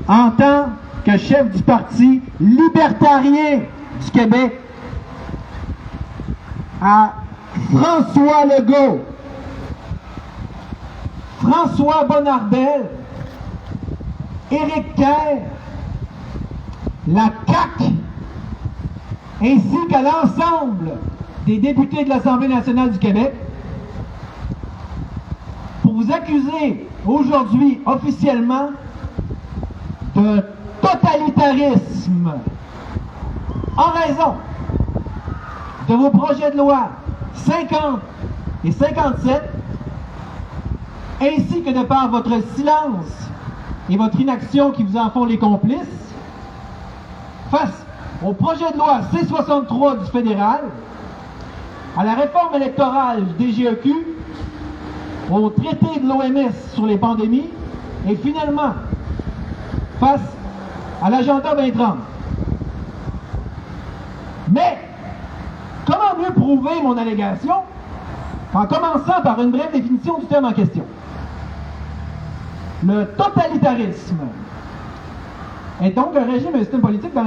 en tant que chef du Parti libertarien du Québec, à François Legault, François Bonnardel, Éric Kerr, la CAQ, ainsi qu'à l'ensemble des députés de l'Assemblée nationale du Québec, pour vous accuser aujourd'hui officiellement de totalitarisme en raison de vos projets de loi 50 et 57, ainsi que de par votre silence et votre inaction qui vous en font les complices, face au projet de loi C-63 du fédéral, à la réforme électorale du DGEQ, au traité de l'OMS sur les pandémies, et finalement, face à l'agenda 2030. Mais, comment mieux prouver mon allégation en commençant par une brève définition du terme en question? Le totalitarisme est donc un régime et un système politique dans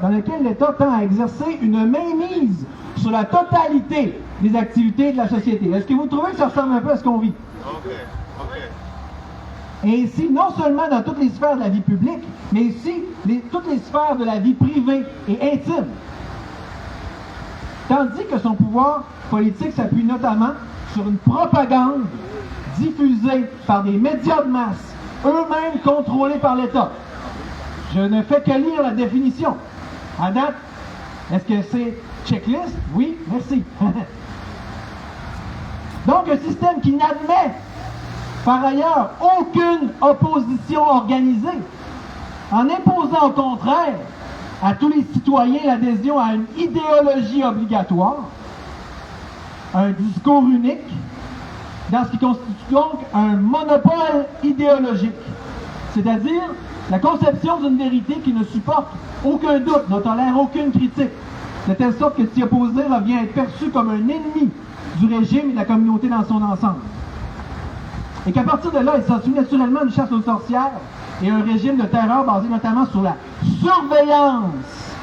lequel l'État tend à exercer une mainmise sur la totalité des activités de la société. Est-ce que vous trouvez que ça ressemble un peu à ce qu'on vit? OK. Et ainsi, non seulement dans toutes les sphères de la vie publique, mais aussi toutes les sphères de la vie privée et intime. Tandis que son pouvoir politique s'appuie notamment sur une propagande diffusée par des médias de masse, eux-mêmes contrôlés par l'État. Je ne fais que lire la définition. À date, est-ce que c'est checklist? Oui, merci. Donc, un système qui n'admet par ailleurs aucune opposition organisée, en imposant au contraire à tous les citoyens l'adhésion à une idéologie obligatoire, un discours unique, dans ce qui constitue donc un monopole idéologique, c'est-à-dire la conception d'une vérité qui ne supporte aucun doute, ne tolère aucune critique, de telle sorte que s'y opposer revient à être perçu comme un ennemi du régime et de la communauté dans son ensemble. Et qu'à partir de là, il s'ensuit naturellement une chasse aux sorcières et un régime de terreur basé notamment sur la surveillance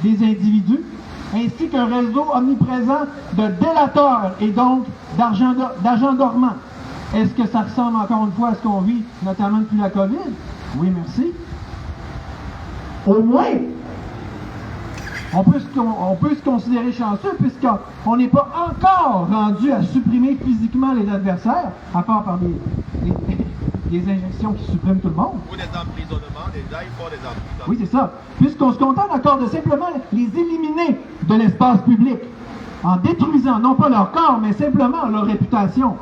des individus, ainsi qu'un réseau omniprésent de délateurs et donc d'agents dormants. Est-ce que ça ressemble encore une fois à ce qu'on vit, notamment depuis la COVID? Oui, merci. Au moins, on peut se considérer chanceux puisqu'on n'est pas encore rendu à supprimer physiquement les adversaires, à part par des injections qui suppriment tout le monde. Ou des emprisonnements, déjà, il faut des emprisonnements. Oui, c'est ça. Puisqu'on se contente encore de simplement les éliminer de l'espace public, en détruisant non pas leur corps, mais simplement leur réputation.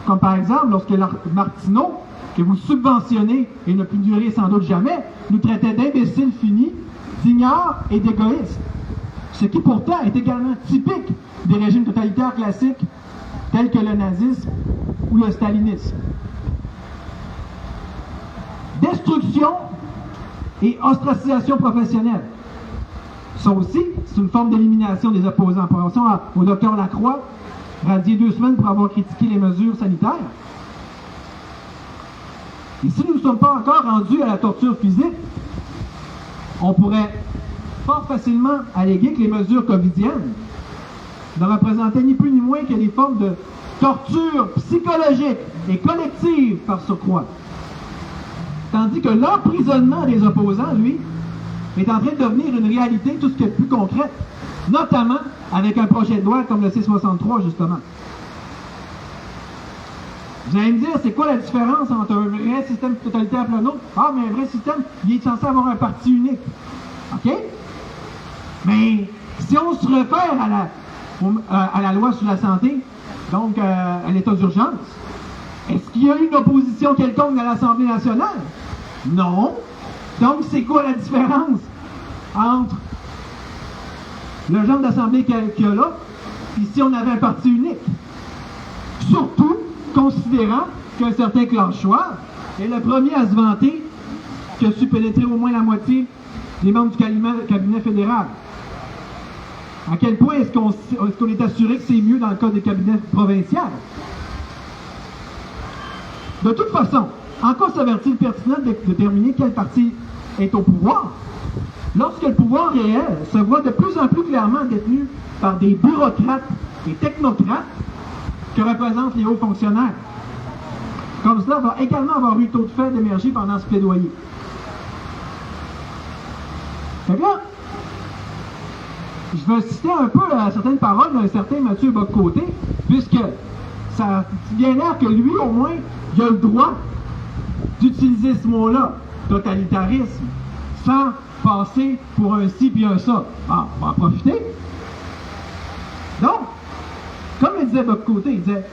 Comme par exemple, lorsque Martineau, que vous subventionnez et ne peut durer sans doute jamais, nous traitait d'imbéciles finis, d'ignores et d'égoïstes. Ce qui pourtant est également typique des régimes totalitaires classiques tels que le nazisme ou le stalinisme. Destruction et ostracisation professionnelle. Ça aussi, c'est une forme d'élimination des opposants. Pensons au docteur Lacroix, radié 2 semaines pour avoir critiqué les mesures sanitaires. Et si nous ne sommes pas encore rendus à la torture physique, on pourrait fort facilement alléguer que les mesures covidiennes ne représentaient ni plus ni moins que des formes de torture psychologique et collective par surcroît. Tandis que l'emprisonnement des opposants, lui, est en train de devenir une réalité tout ce qui est plus concrète, notamment avec un projet de loi comme le C-63, justement. Vous allez me dire, c'est quoi la différence entre un vrai système totalitaire et un autre? Ah, mais un vrai système, il est censé avoir un parti unique. OK? Mais si on se réfère à la loi sur la santé, donc à l'état d'urgence, est-ce qu'il y a eu une opposition quelconque à l'Assemblée nationale? Non. Donc, c'est quoi la différence entre le genre d'assemblée qu'il y a là et si on avait un parti unique? Surtout, considérant qu'un certain Klaus Schwab est le premier à se vanter qui a su pénétrer au moins la moitié des membres du cabinet fédéral. À quel point est-ce qu'on est assuré que c'est mieux dans le cas des cabinets provinciaux? De toute façon, En quoi s'avère-t-il pertinent de déterminer quel parti est au pouvoir? Lorsque le pouvoir réel se voit de plus en plus clairement détenu par des bureaucrates et technocrates que représentent les hauts fonctionnaires. Comme cela va également avoir eu tôt de fait d'émerger pendant ce plaidoyer. Fait que là, je vais citer un peu certaines paroles d'un certain Mathieu Bock-Côté, puisque ça a bien l'air que lui, au moins, il a le droit d'utiliser ce mot-là, totalitarisme, sans passer pour un ci puis un ça. Ah, on va en profiter. Donc, comme il disait Bock-Côté, il disait,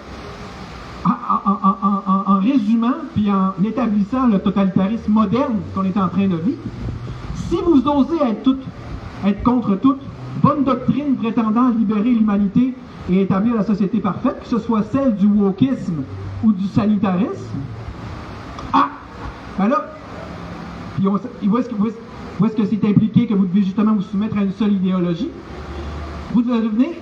en résumant puis en établissant le totalitarisme moderne qu'on est en train de vivre, si vous osez être contre toute bonne doctrine prétendant libérer l'humanité et établir la société parfaite, que ce soit celle du wokisme ou du sanitarisme, ben là, puis où est-ce que c'est impliqué que vous devez justement vous soumettre à une seule idéologie? Vous devenez,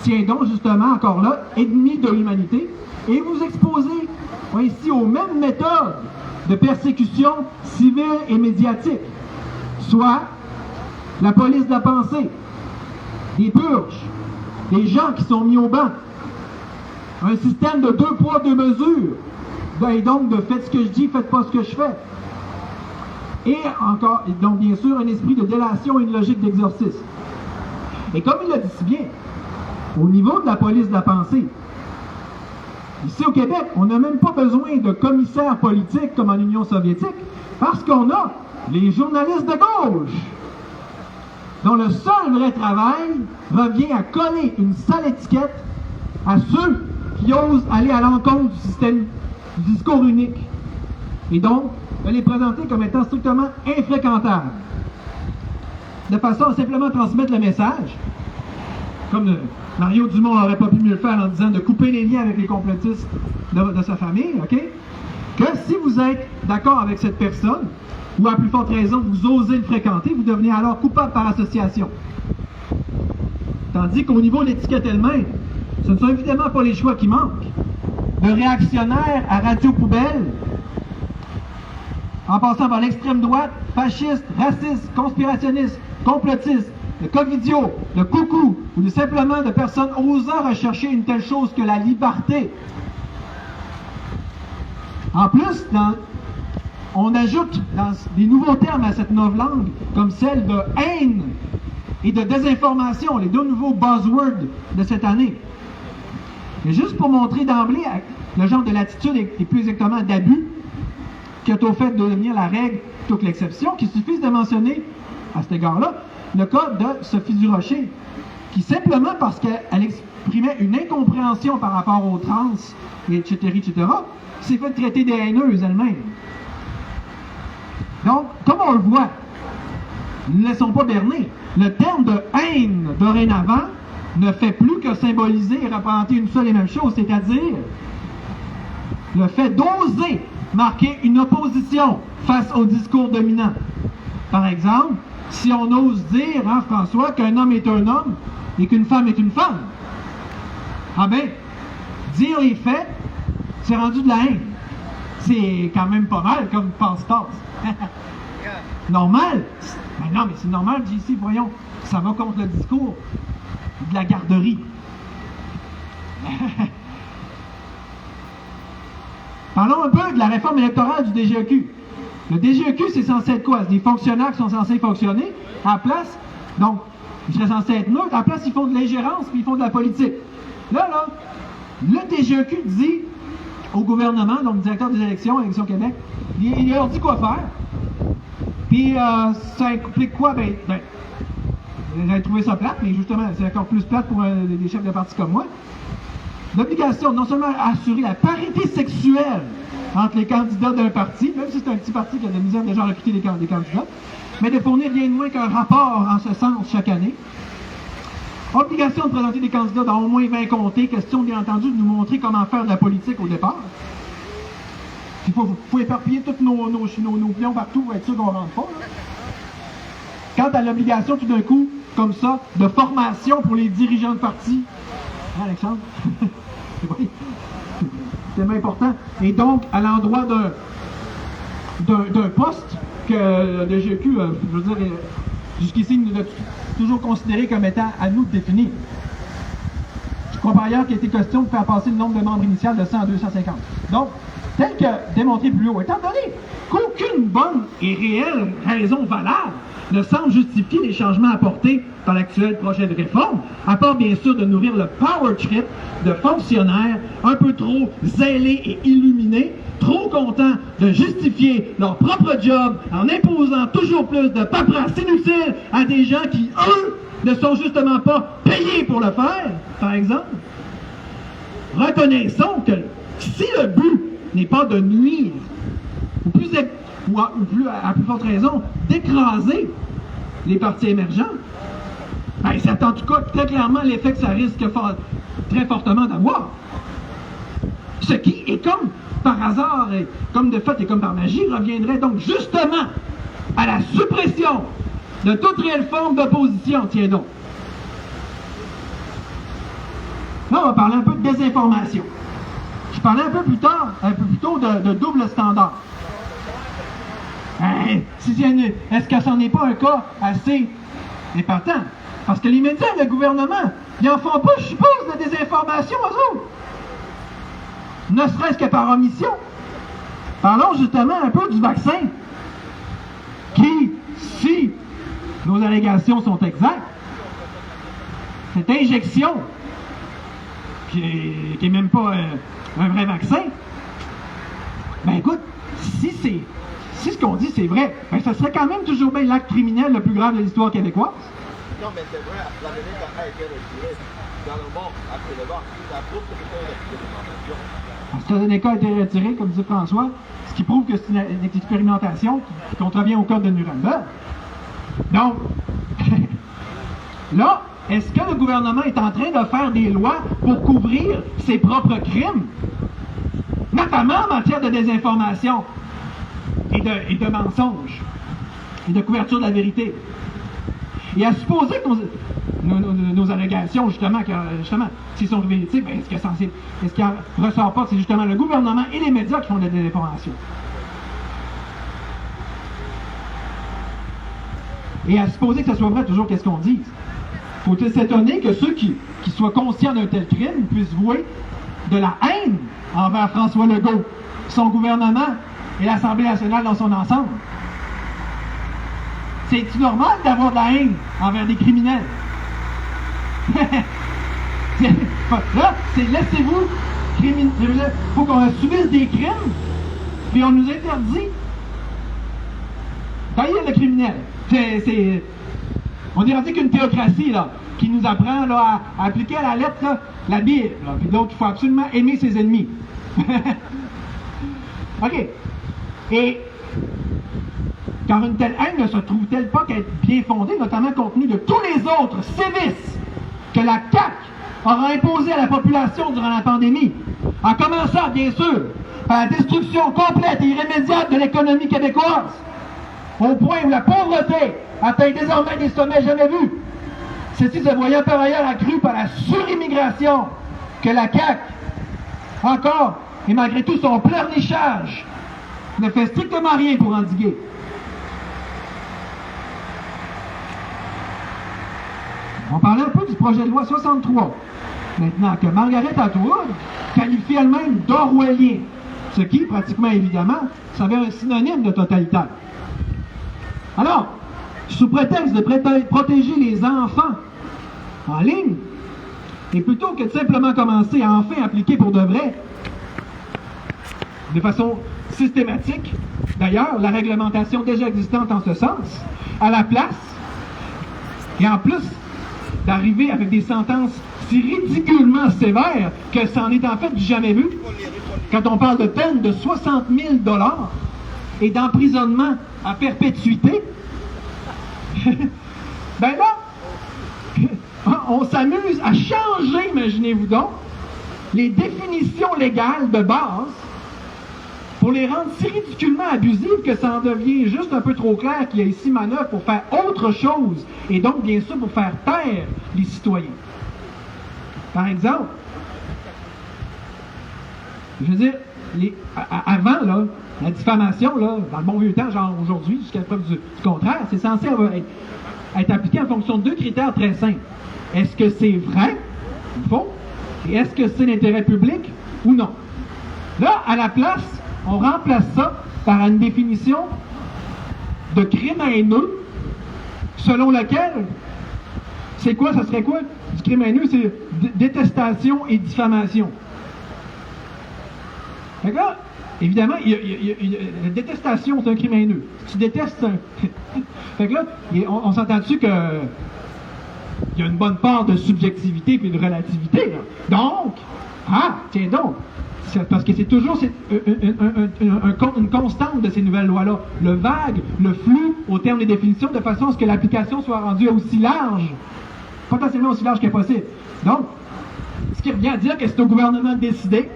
tiens donc justement encore là, ennemi de l'humanité, et vous exposez ici aux mêmes méthodes de persécution civile et médiatique, soit la police de la pensée, des purges, des gens qui sont mis au banc, un système de 2 poids, 2 mesures, et donc de faites ce que je dis, faites pas ce que je fais. Et encore, donc bien sûr, un esprit de délation et une logique d'exorcisme. Et comme il l'a dit si bien, au niveau de la police de la pensée, ici au Québec, on n'a même pas besoin de commissaires politiques comme en Union soviétique, parce qu'on a les journalistes de gauche, dont le seul vrai travail revient à coller une sale étiquette à ceux qui osent aller à l'encontre du système du discours unique, et donc de les présenter comme étant strictement infréquentables, de façon à simplement transmettre le message, comme Mario Dumont n'aurait pas pu mieux le faire en disant de couper les liens avec les complotistes de sa famille, ok? Que si vous êtes d'accord avec cette personne, ou à plus forte raison, vous osez le fréquenter, vous devenez alors coupable par association. Tandis qu'au niveau de l'étiquette elle-même, ce ne sont évidemment pas les choix qui manquent. De réactionnaires à radio-poubelle, en passant par l'extrême droite, fasciste, raciste, conspirationniste, complotiste, de covidio, de coucou, ou de simplement de personnes osant rechercher une telle chose que la liberté. En plus, on ajoute des nouveaux termes à cette novlangue, comme celle de haine et de désinformation, les 2 nouveaux buzzwords de cette année. Et juste pour montrer d'emblée le genre de l'attitude et plus exactement d'abus qui est au fait de devenir la règle plutôt que l'exception, qu'il suffise de mentionner à cet égard-là le cas de Sophie Durocher, qui simplement parce qu'elle exprimait une incompréhension par rapport aux trans, etc., s'est fait traiter des haineuses elle-même. Donc, comme on le voit, ne laissons pas berner. Le terme de haine, dorénavant, ne fait plus que symboliser et représenter une seule et même chose, c'est-à-dire le fait d'oser marquer une opposition face au discours dominant. Par exemple, si on ose dire, François, qu'un homme est un homme et qu'une femme est une femme, dire les faits, c'est rendu de la haine. C'est quand même pas mal comme passe-passe. Normal? Ben non, mais c'est normal, JC, voyons. Ça va contre le discours de la garderie. Parlons un peu de la réforme électorale du DGEQ. Le DGEQ, c'est censé être quoi? C'est des fonctionnaires qui sont censés fonctionner. À la place, donc, ils seraient censés être neutres. À la place, ils font de l'ingérence puis ils font de la politique. Là, le DGEQ dit au gouvernement, donc le directeur des élections, Élections Québec, il leur dit quoi faire. Puis, ça implique quoi? J'avais trouvé ça plate, mais justement, c'est encore plus plate pour des chefs de parti comme moi. L'obligation non seulement assurer la parité sexuelle entre les candidats d'un parti, même si c'est un petit parti qui a de la misère déjà à recruter des candidats, mais de fournir rien de moins qu'un rapport en ce sens chaque année. Obligation de présenter des candidats dans au moins 20 comtés, question bien entendu de nous montrer comment faire de la politique au départ. Il faut éparpiller tous nos pions partout pour être sûr qu'on ne rentre pas. Là. Quant à l'obligation tout d'un coup, comme ça, de formation pour les dirigeants de parti, Alexandre? Oui. C'est tellement important. Et donc, à l'endroit d'un poste que le DGEQ, je veux dire, jusqu'ici, nous a toujours considéré comme étant à nous de définir. Je crois par ailleurs qu'il a été question de faire passer le nombre de membres initial de 100 à 250. Donc, tel que démontré plus haut, étant donné qu'aucune bonne et réelle raison valable ne semble justifier les changements apportés par l'actuel projet de réforme, à part bien sûr de nourrir le power trip de fonctionnaires un peu trop zélés et illuminés, trop contents de justifier leur propre job en imposant toujours plus de paperasse inutile à des gens qui, eux, ne sont justement pas payés pour le faire, par exemple. Reconnaissons que si le but n'est pas de nuire, ou à plus forte raison, d'écraser les partis émergents, ben, c'est en tout cas très clairement l'effet que ça risque très fortement d'avoir. Ce qui est comme par hasard, et comme de fait et comme par magie, reviendrait donc justement à la suppression de toute réelle forme d'opposition, tiens donc. Là, on va parler un peu de désinformation. Je parlais un peu plus tôt de double standard. Est-ce que ça n'est pas un cas assez épatant? Parce que les médias et le gouvernement, ils n'en font pas, je suppose, de désinformation aux autres. Ne serait-ce que par omission. Parlons justement un peu du vaccin, qui, si nos allégations sont exactes, cette injection, qui n'est même pas un vrai vaccin, ben écoute, si ce qu'on dit c'est vrai, ben ça serait quand même toujours bien l'acte criminel le plus grave de l'histoire québécoise. Non, mais c'est vrai, l'Amérique a été retirée dans le monde actuellement. Ça prouve que c'est une expérimentation. AstraZeneca a été retiré, comme dit François, ce qui prouve que c'est une expérimentation qui contrevient au code de Nuremberg. Donc, là, est-ce que le gouvernement est en train de faire des lois pour couvrir ses propres crimes? Notamment en matière de désinformation et de mensonges et de couverture de la vérité. Et à supposer que nos allégations, justement, s'ils sont véridiques, ben, est-ce qu'il ne ressort pas que c'est justement le gouvernement et les médias qui font de la désinformation? Et à supposer que ce soit vrai, toujours qu'est-ce qu'on dise? Faut-il s'étonner que ceux qui soient conscients d'un tel crime puissent vouer de la haine envers François Legault, son gouvernement et l'Assemblée nationale dans son ensemble? C'est-tu normal d'avoir de la haine envers des criminels? Là, c'est laissez-vous criminels. Il faut qu'on subisse des crimes, puis on nous interdit. Taillez le criminel. On dirait qu'une théocratie, là, qui nous apprend là, à appliquer à la lettre là, la Bible. Puis donc, il faut absolument aimer ses ennemis. OK. Et car une telle haine ne se trouve-t-elle pas qu'être bien fondée, notamment compte tenu de tous les autres sévices que la CAQ aura imposés à la population durant la pandémie, en commençant, bien sûr, par la destruction complète et irrémédiable de l'économie québécoise, au point où la pauvreté atteint désormais des sommets jamais vus. Ceci se voyant par ailleurs accru par la surimmigration que la CAQ, encore et malgré tout son pleurnichage, ne fait strictement rien pour endiguer. On parlait un peu du projet de loi 63, maintenant, que Margaret Atwood qualifie elle-même d'orwellien, ce qui, pratiquement évidemment, s'avère un synonyme de totalitaire. Alors, sous prétexte de protéger les enfants en ligne, et plutôt que de simplement commencer à enfin appliquer pour de vrai, de façon systématique, d'ailleurs, la réglementation déjà existante en ce sens, à la place, et en plus d'arriver avec des sentences si ridiculement sévères que ça en est en fait jamais vu, quand on parle de peine de 60 000 $ et d'emprisonnement à perpétuité, ben là, on s'amuse à changer, imaginez-vous donc, les définitions légales de base pour les rendre si ridiculement abusives que ça en devient juste un peu trop clair qu'il y a ici manœuvre pour faire autre chose, et donc bien sûr pour faire taire les citoyens. Par exemple, je veux dire, avant là, La diffamation, là, dans le bon vieux temps, genre aujourd'hui, jusqu'à la preuve du contraire, c'est censé être appliqué en fonction de deux critères très simples. Est-ce que c'est vrai ou faux? Et est-ce que c'est l'intérêt public ou non? Là, à la place, on remplace ça par une définition de crime haineux, selon laquelle, c'est quoi, ça serait quoi? Du crime haineux, c'est détestation et diffamation. Fait que là, évidemment, la détestation, c'est un crime haineux. Si tu détestes, c'est un... Fait que là, on s'entend dessus que il y a une bonne part de subjectivité et de relativité, là. Donc, tiens donc, parce que c'est toujours une constante de ces nouvelles lois-là. Le vague, le flou, au terme des définitions, de façon à ce que l'application soit rendue aussi large, potentiellement aussi large que possible. Donc, ce qui revient à dire que c'est au gouvernement de décider,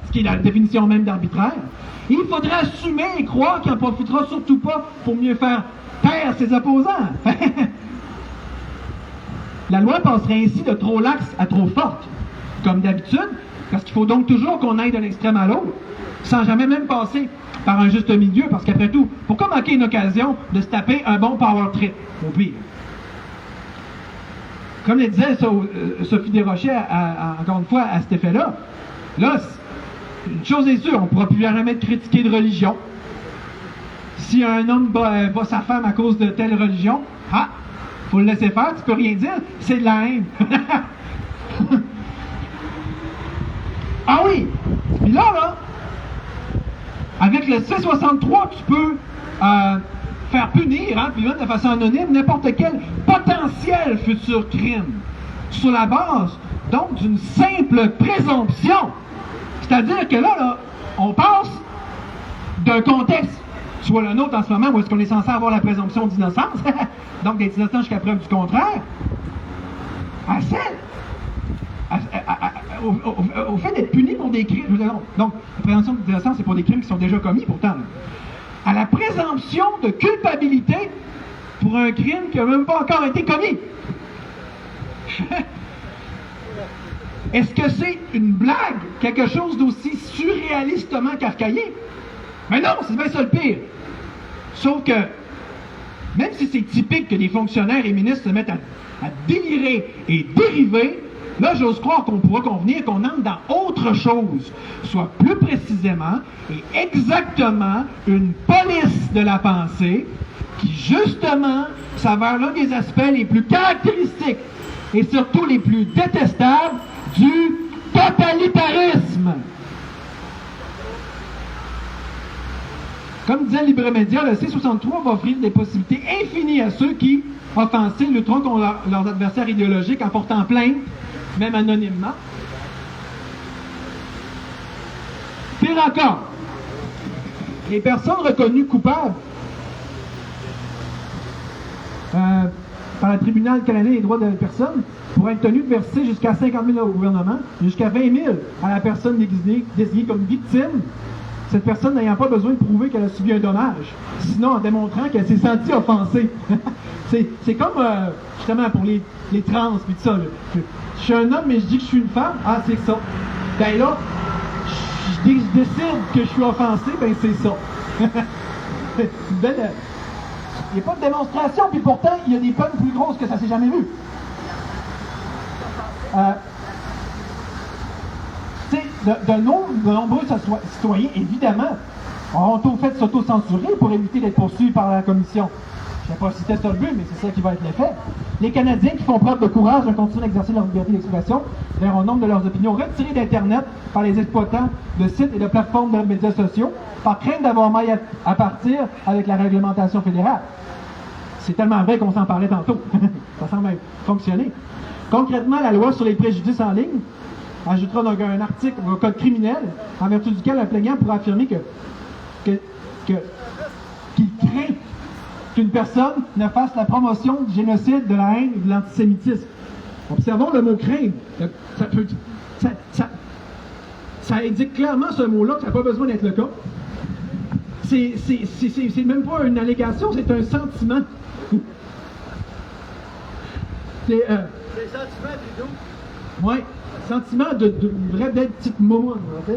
ce qui est la définition même d'arbitraire. Il faudrait assumer et croire qu'il n'en profitera surtout pas pour mieux faire taire ses opposants. La loi passerait ainsi de trop laxe à trop forte, comme d'habitude, parce qu'il faut donc toujours qu'on aille d'un extrême à l'autre, sans jamais même passer par un juste milieu, parce qu'après tout, pourquoi manquer une occasion de se taper un bon power trip, au pire? Comme le disait Sophie Desrochers, encore une fois, à cet effet-là, là, une chose est sûre, on ne pourra plus jamais critiquer de religion. Si un homme bat sa femme à cause de telle religion, faut le laisser faire, tu peux rien dire, c'est de la haine. Ah oui! Puis là, avec le C-63, tu peux faire punir, puis même de façon anonyme, n'importe quel potentiel futur crime, sur la base, donc, d'une simple présomption. C'est-à-dire que là, on passe d'un contexte, soit le nôtre en ce moment, où est-ce qu'on est censé avoir la présomption d'innocence, donc d'être innocent jusqu'à preuve du contraire, à celle, au fait d'être puni pour des crimes. Donc, la présomption d'innocence, c'est pour des crimes qui sont déjà commis, pourtant. À la présomption de culpabilité pour un crime qui n'a même pas encore été commis. Est-ce que c'est une blague? Quelque chose d'aussi surréalistement qu'archaïque? Mais non, c'est bien ça le pire. Sauf que, même si c'est typique que des fonctionnaires et ministres se mettent à délirer et dériver, là, j'ose croire qu'on pourra convenir qu'on entre dans autre chose, soit plus précisément et exactement une police de la pensée qui, justement, s'avère l'un des aspects les plus caractéristiques et surtout les plus détestables du totalitarisme. Comme disait Libre Média, le C-63 va offrir des possibilités infinies à ceux qui, offensés, lutteront contre leurs adversaires idéologiques en portant plainte, même anonymement. Pire encore, les personnes reconnues coupables par le tribunal canadien des droits de la personne pourraient être tenues de verser jusqu'à 50 000 au gouvernement, jusqu'à 20 000 à la personne désignée comme victime, cette personne n'ayant pas besoin de prouver qu'elle a subi un dommage, sinon en démontrant qu'elle s'est sentie offensée. c'est comme, justement, pour les trans, puis tout ça. Là. Je suis un homme, mais je dis que je suis une femme. Ah, c'est ça. Ben là, je décide que je suis offensé, ben c'est ça. Il n'y a pas de démonstration, puis pourtant, il y a des peines plus grosses que ça s'est jamais vu. De nombreux citoyens, évidemment, ont au fait de s'auto-censurer pour éviter d'être poursuivis par la commission. Je ne sais pas si c'était ça le but, mais c'est ça qui va être l'effet. Les Canadiens qui font preuve de courage de continuer d'exercer leur liberté d'expression verront au nombre de leurs opinions retirées d'Internet par les exploitants de sites et de plateformes de médias sociaux par crainte d'avoir maille à partir avec la réglementation fédérale. C'est tellement vrai qu'on s'en parlait tantôt. Ça semble fonctionner. Concrètement, la loi sur les préjudices en ligne ajoutera donc un article au code criminel en vertu duquel un plaignant pourra affirmer qu'il craint qu'une personne ne fasse la promotion du génocide, de la haine et de l'antisémitisme. Observons le mot craindre. Ça indique clairement ce mot-là que ça n'a pas besoin d'être le cas. C'est même pas une allégation, c'est un sentiment. C'est sentiment du doux. Oui, sentiment de vraie belle petite momoune, ok?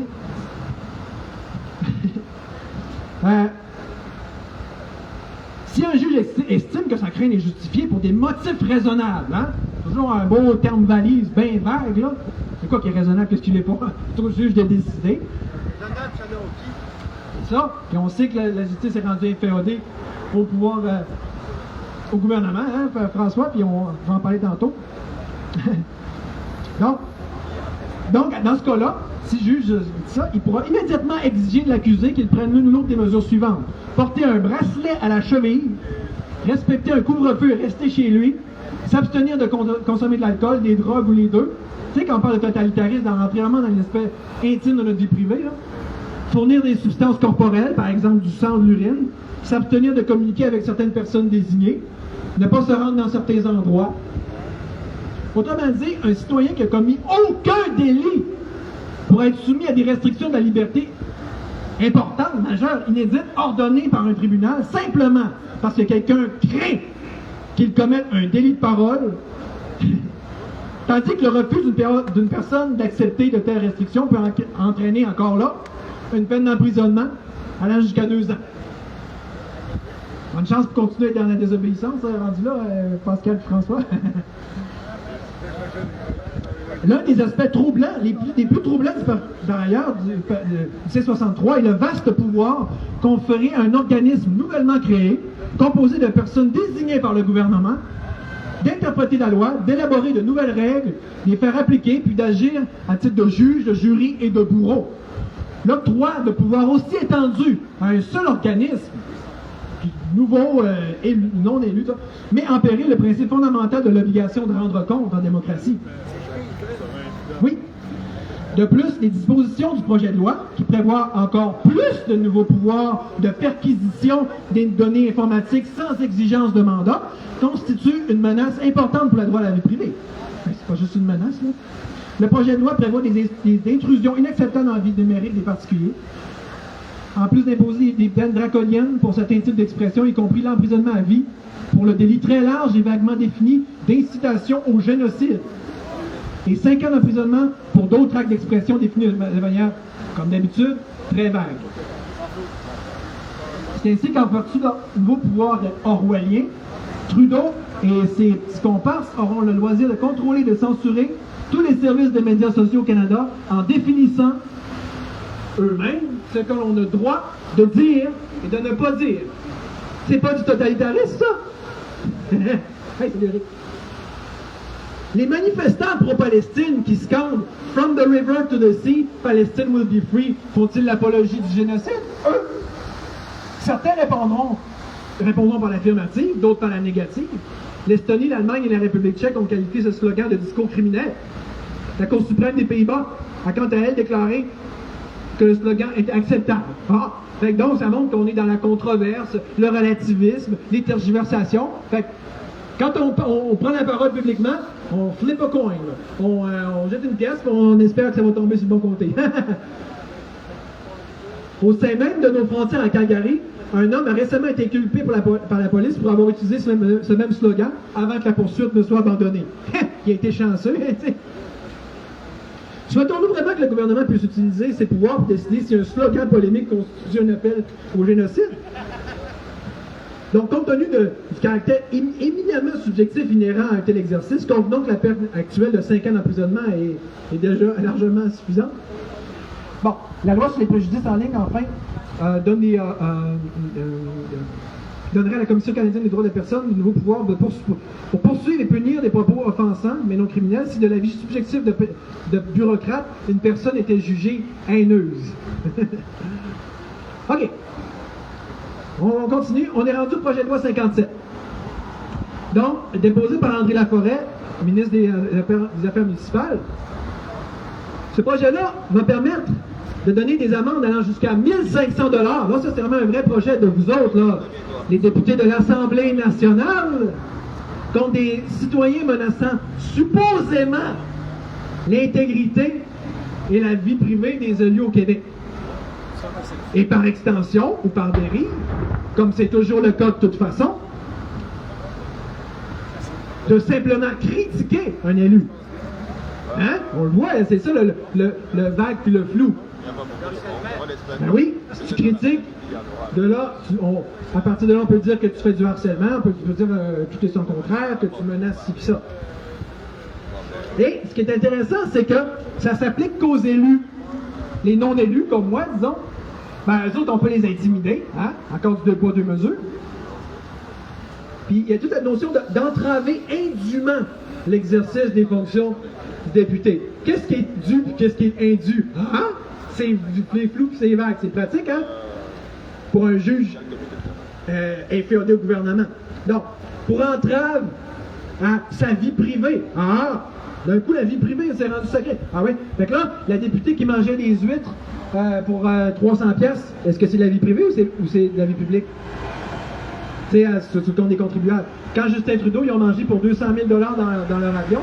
Si un juge estime que sa crainte est justifiée pour des motifs raisonnables, hein, toujours un beau terme valise bien vague, là. C'est quoi qui est raisonnable, qu'est-ce qui n'est pas? C'est au juge de décider. Raisonnable, ça n'a aucun. C'est ça. Puis on sait que la justice est rendue inféodée au pouvoir, au gouvernement, hein, François, puis on va en parler tantôt. Donc, dans ce cas-là, si le juge dit ça, il pourra immédiatement exiger de l'accusé qu'il prenne l'une ou l'autre des mesures suivantes. Porter un bracelet à la cheville, respecter un couvre-feu et rester chez lui, s'abstenir de consommer de l'alcool, des drogues ou les deux. Tu sais, quand on parle de totalitarisme, d'en rentrer vraiment dans l'aspect intime de notre vie privée, là. Fournir des substances corporelles, par exemple du sang ou de l'urine, s'abstenir de communiquer avec certaines personnes désignées, ne pas se rendre dans certains endroits. Autrement dit, un citoyen qui a commis aucun délit pour être soumis à des restrictions de la liberté importantes, majeures, inédites, ordonnées par un tribunal, simplement parce que quelqu'un craint qu'il commette un délit de parole, tandis que le refus d'une personne d'accepter de telles restrictions peut entraîner encore là une peine d'emprisonnement allant jusqu'à 2 ans. Bonne chance pour continuer à être dans la désobéissance, rendu là, Pascal et François. L'un des aspects troublants, les plus troublants par ailleurs du C-63 est le vaste pouvoir conféré à un organisme nouvellement créé, composé de personnes désignées par le gouvernement, d'interpréter la loi, d'élaborer de nouvelles règles, de les faire appliquer, puis d'agir à titre de juge, de jury et de bourreau. L'octroi de pouvoir aussi étendu à un seul organisme, nouveau, élu, non élu, met en péril le principe fondamental de l'obligation de rendre compte en démocratie. Oui. De plus, les dispositions du projet de loi, qui prévoient encore plus de nouveaux pouvoirs de perquisition des données informatiques sans exigence de mandat, constituent une menace importante pour le droit à la vie privée. Ben, c'est pas juste une menace, là. Le projet de loi prévoit des intrusions inacceptables dans la vie numérique des particuliers, en plus d'imposer des peines draconiennes pour certains types d'expressions, y compris l'emprisonnement à vie, pour le délit très large et vaguement défini d'incitation au génocide. Et 5 ans d'emprisonnement pour d'autres actes d'expression définis de manière, comme d'habitude, très vague. C'est ainsi qu'en vertu d'un nouveau pouvoir orwellien, Trudeau et ses petits comparses auront le loisir de contrôler et de censurer tous les services de médias sociaux au Canada en définissant eux-mêmes ce que l'on a droit de dire et de ne pas dire. C'est pas du totalitarisme, ça? Hey, c'est lyrique. Les manifestants pro-Palestine qui scandent « From the river to the sea, Palestine will be free » font-ils l'apologie du génocide? Eux! Certains répondront par l'affirmative, d'autres par la négative. L'Estonie, l'Allemagne et la République tchèque ont qualifié ce slogan de discours criminel. La Cour suprême des Pays-Bas a quant à elle déclaré que le slogan était acceptable. Ah! Fait que donc, ça montre qu'on est dans la controverse, le relativisme, les tergiversations. Fait que, quand on prend la parole publiquement, on flippe un coin. On jette une pièce et on espère que ça va tomber sur le bon côté. Au sein même de nos frontières à Calgary, un homme a récemment été inculpé par la police pour avoir utilisé ce même slogan avant que la poursuite ne soit abandonnée. Il a été chanceux, tu sais. Souhaitons-nous vraiment que le gouvernement puisse utiliser ses pouvoirs pour décider si un slogan polémique constitue un appel au génocide? Donc, compte tenu du caractère éminemment subjectif inhérent à un tel exercice, convenons que la peine actuelle de 5 ans d'emprisonnement est déjà largement suffisante. Bon, la loi sur les préjudices en ligne, enfin, donnerait à la Commission canadienne des droits des personnes le nouveau pouvoir pour poursuivre et punir des propos offensants, mais non criminels, si de l'avis subjectif de bureaucrate, une personne était jugée haineuse. OK. On continue. On est rendu au projet de loi 57. Donc, déposé par André Laforêt, ministre des Affaires municipales. Ce projet-là va permettre de donner des amendes allant jusqu'à 1500 $. Là, ça, c'est vraiment un vrai projet de vous autres, là, les députés de l'Assemblée nationale, contre des citoyens menaçant supposément l'intégrité et la vie privée des élus au Québec. Et par extension, ou par dérive, comme c'est toujours le cas de toute façon, de simplement critiquer un élu. Hein? On le voit, c'est ça le vague puis le flou. Ben oui, si tu critiques De là, à partir de là, on peut dire que tu fais du harcèlement, on peut dire tout est son contraire, que tu menaces ci pis ça. Et ce qui est intéressant, c'est que ça s'applique qu'aux élus. Les non-élus, comme moi, disons, ben, eux autres, on peut les intimider, hein, à cause du 2 poids, 2 mesures. Puis il y a toute la notion d'entraver indûment l'exercice des fonctions du député. Qu'est-ce qui est dû et qu'est-ce qui est indu? Hein? C'est flou puis c'est vague. C'est pratique, hein? Pour un juge inféodé au gouvernement. Donc, pour entrave à sa vie privée. Ah! D'un coup, la vie privée s'est rendue secrète. Ah oui? Fait que là, la députée qui mangeait des huîtres pour 300 pièces, est-ce que c'est de la vie privée ou c'est de la vie publique? Tu sais, sous le compte des contribuables. Quand Justin Trudeau, ils ont mangé pour 200 000 $ dans leur avion,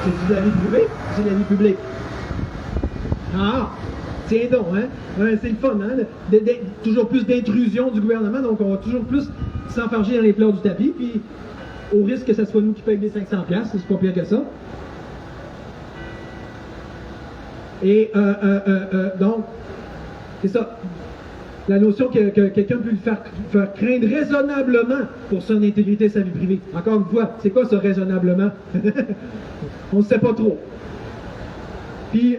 c'est de la vie privée ou c'est de la vie publique? Ah! Tiens donc, hein? Ouais, c'est le fun, hein? Toujours plus d'intrusion du gouvernement, donc on va toujours plus s'enfarger dans les pleurs du tapis, puis au risque que ce soit nous qui payons les 500$, c'est pas pire que ça. Et donc, c'est ça. La notion que quelqu'un peut lui faire craindre raisonnablement pour son intégrité et sa vie privée. Encore une fois, c'est quoi ce raisonnablement? On ne sait pas trop. Puis,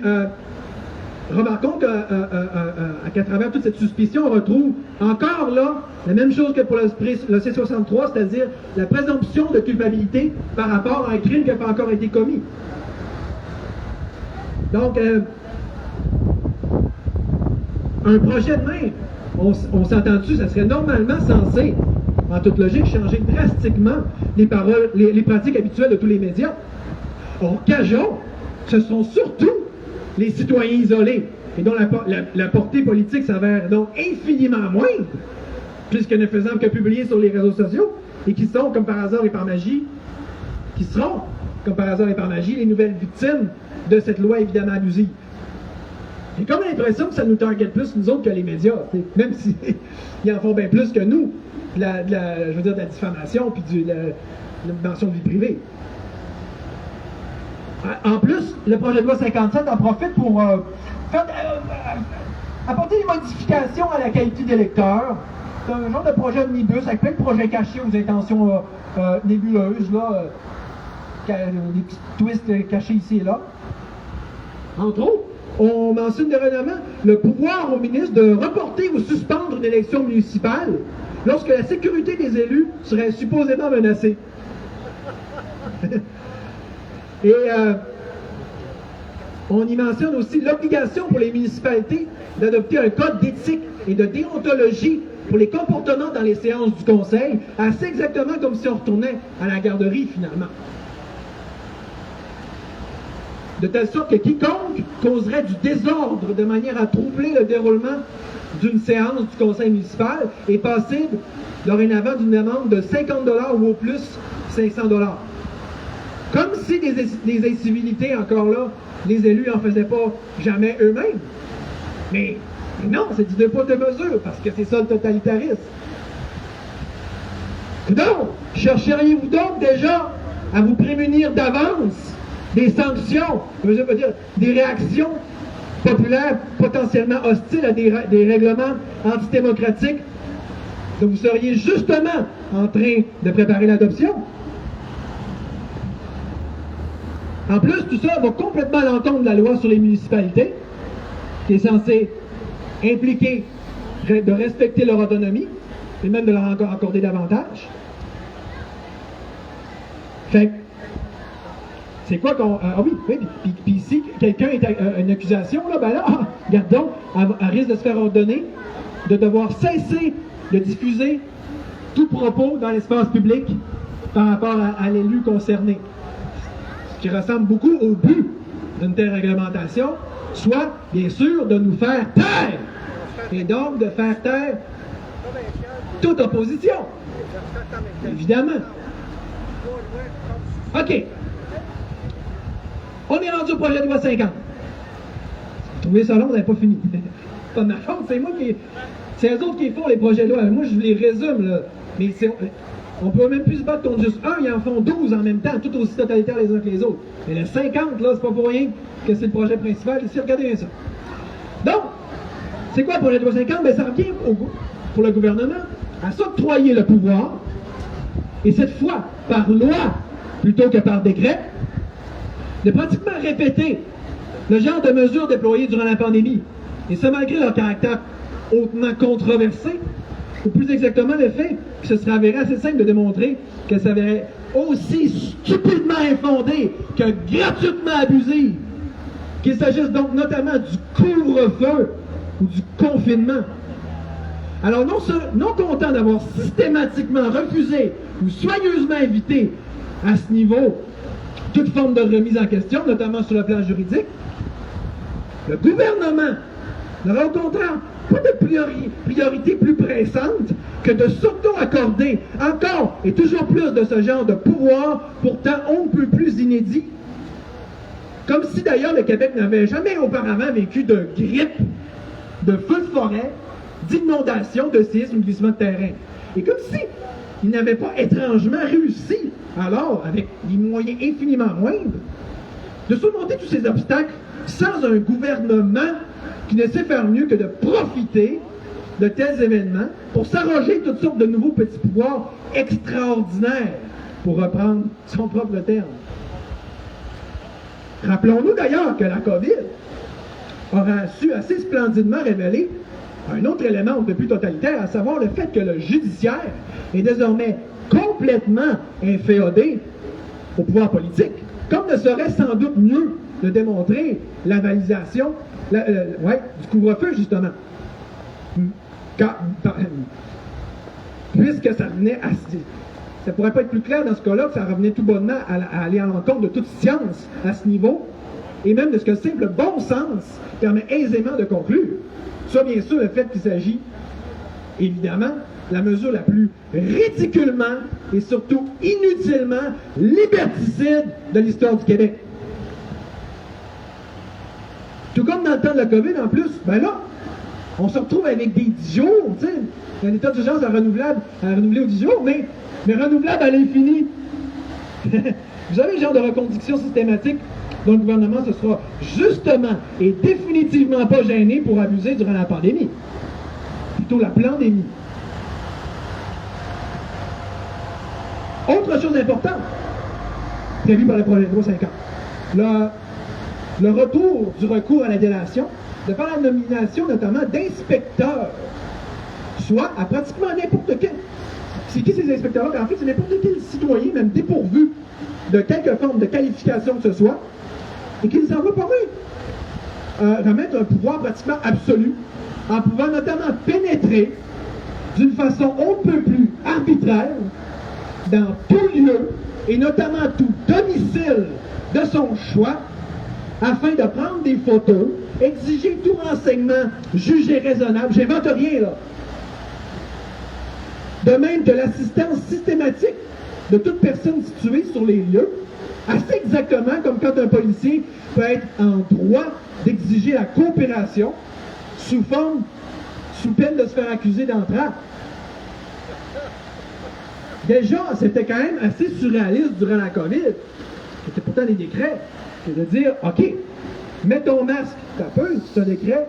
remarquons qu'à travers toute cette suspicion, on retrouve encore là la même chose que pour le C-63, c'est-à-dire la présomption de culpabilité par rapport à un crime qui n'a pas encore été commis. Donc, un projet de même, on s'entend dessus, ça serait normalement censé, en toute logique, changer drastiquement les pratiques habituelles de tous les médias. Or, cageons, ce sont surtout les citoyens isolés, et dont la portée politique s'avère donc infiniment moindre, puisque ne faisant que publier sur les réseaux sociaux, et qui sont, comme par hasard et par magie, les nouvelles victimes de cette loi évidemment abusive. J'ai comme l'impression que ça nous target plus, nous autres, que les médias, même s'ils en font bien plus que nous, de la diffamation, puis de la mention de vie privée. En plus, le projet de loi 57 en profite pour apporter des modifications à la qualité des lecteurs. C'est un genre de projet omnibus avec plein de projets cachés aux intentions nébuleuses, là, des petits twists cachés ici et là. Entre autres, on mentionne dernièrement le pouvoir au ministre de reporter ou suspendre une élection municipale lorsque la sécurité des élus serait supposément menacée. Et on y mentionne aussi l'obligation pour les municipalités d'adopter un code d'éthique et de déontologie pour les comportements dans les séances du conseil, assez exactement comme si on retournait à la garderie finalement. De telle sorte que quiconque causerait du désordre de manière à troubler le déroulement d'une séance du conseil municipal est passible dorénavant d'une amende de 50$ ou au plus 500$. Comme si des incivilités, encore là, les élus n'en faisaient pas jamais eux-mêmes. Mais non, c'est du 2 poids 2 mesures, parce que c'est ça le totalitarisme. Donc, chercheriez-vous donc déjà à vous prémunir d'avance des sanctions, je veux dire, des réactions populaires potentiellement hostiles à des règlements antidémocratiques dont vous seriez justement en train de préparer l'adoption? En plus, tout ça va complètement à l'encontre de la loi sur les municipalités, qui est censée impliquer de respecter leur autonomie, et même de leur accorder davantage. Fait que, c'est quoi qu'on... ah oui, puis ici, quelqu'un est une accusation, là, ben là, regarde donc, elle risque de se faire ordonner de devoir cesser de diffuser tout propos dans l'espace public par rapport à l'élu concerné. Qui ressemble beaucoup au but d'une telle réglementation, soit, bien sûr, de nous faire taire, et donc de faire taire toute opposition. Évidemment. OK. On est rendu au projet de loi 50. Vous trouvez ça long, vous n'avez pas fini. Pas de ma faute, c'est moi qui... C'est eux autres qui font les projets de loi. Moi, je les résume, là. Mais on peut même plus se battre contre juste un, ils en font 12 en même temps, tout aussi totalitaires les uns que les autres. Mais le 50, là, c'est pas pour rien que c'est le projet principal. Ici, regardez bien ça. Donc, c'est quoi le projet de loi 50? Ben, ça revient pour le gouvernement à s'octroyer le pouvoir, et cette fois par loi plutôt que par décret, de pratiquement répéter le genre de mesures déployées durant la pandémie. Et ça malgré leur caractère hautement controversé, ou plus exactement le fait que ce serait avéré assez simple de démontrer que ça avait aussi stupidement infondé que gratuitement abusé, qu'il s'agisse donc notamment du couvre-feu ou du confinement. Alors non content d'avoir systématiquement refusé ou soigneusement évité à ce niveau toute forme de remise en question, notamment sur le plan juridique, le gouvernement n'aura au contraire pas de priorité plus pressante que de s'auto-accorder encore et toujours plus de ce genre de pouvoir pourtant on ne peut plus inédit. Comme si d'ailleurs le Québec n'avait jamais auparavant vécu de grippe, de feux de forêt, d'inondation, de séisme ou de glissement de terrain. Et comme si il n'avait pas étrangement réussi, alors, avec des moyens infiniment moindres, de surmonter tous ces obstacles sans un gouvernement qui ne sait faire mieux que de profiter de tels événements pour s'arroger toutes sortes de nouveaux petits pouvoirs extraordinaires, pour reprendre son propre terme. Rappelons-nous d'ailleurs que la COVID aura su assez splendidement révéler un autre élément un peu plus totalitaire, à savoir le fait que le judiciaire est désormais complètement inféodé au pouvoir politique, comme ne serait sans doute mieux de démontrer la validation du couvre-feu, justement. Puisque ça revenait à... Ça pourrait pas être plus clair dans ce cas-là que ça revenait tout bonnement à aller à l'encontre de toute science à ce niveau, et même de ce que le simple bon sens permet aisément de conclure. Ça, bien sûr, le fait qu'il s'agit, évidemment, la mesure la plus ridiculement et surtout inutilement liberticide de l'histoire du Québec. Tout comme dans le temps de la COVID, en plus, ben là, on se retrouve avec des 10 jours, tu sais, un état d'urgence à renouveler aux 10 jours, mais renouvelable à l'infini. Vous avez le genre de reconduction systématique dont le gouvernement se sera justement et définitivement pas gêné pour abuser durant la pandémie. Plutôt la pandémie. Autre chose importante, prévue par le projet de loi 50, le retour du recours à la délation, de par la nomination notamment d'inspecteurs, soit à pratiquement n'importe quel. C'est qui ces inspecteurs-là? En fait, c'est n'importe quel citoyen, même dépourvu de quelque forme de qualification que ce soit, et qui ne s'en va pas remettre un pouvoir pratiquement absolu, en pouvant notamment pénétrer d'une façon on ne peut plus arbitraire dans tout lieu, et notamment tout domicile de son choix, afin de prendre des photos, exiger tout renseignement jugé raisonnable, j'invente rien là. De même que l'assistance systématique de toute personne située sur les lieux, assez exactement comme quand un policier peut être en droit d'exiger la coopération sous peine de se faire accuser d'entrave. Déjà, c'était quand même assez surréaliste durant la COVID, c'était pourtant des décrets, c'est de dire, OK, mets ton masque, t'as peur, c'est un décret,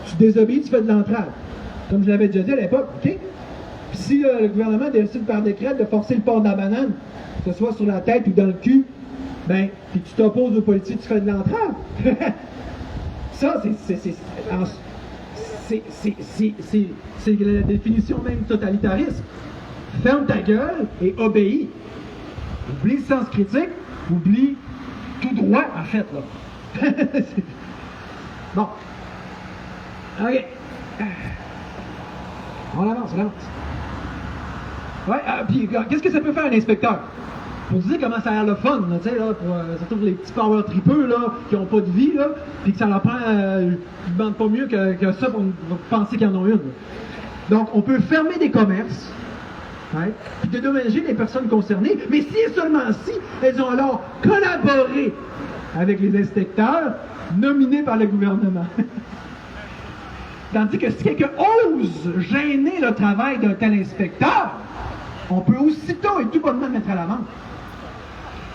tu désobéis, tu fais de l'entrave. Comme je l'avais déjà dit à l'époque, OK? Puis si le gouvernement décide par décret de forcer le port de la banane, que ce soit sur la tête ou dans le cul, ben, puis tu t'opposes aux policiers, tu fais de l'entrave. Ça, c'est la définition même totalitarisme. Ferme ta gueule et obéis. Oublie le sens critique, oublie tout droit, en fait, là. Bon. OK. On avance. Ouais, puis qu'est-ce que ça peut faire un inspecteur? Pour dire comment ça a l'air le fun, tu sais, là, pour surtout les petits power tripeux, là, qui n'ont pas de vie, là, puis que ça leur prend, ils ne demandent pas mieux que ça pour penser qu'ils en ont une. Donc, on peut fermer des commerces, ouais, puis dédommager les personnes concernées, mais si et seulement si, elles ont alors collaboré avec les inspecteurs nominés par le gouvernement. Tandis que si quelqu'un ose gêner le travail d'un tel inspecteur, on peut aussitôt et tout bonnement mettre à l'amende.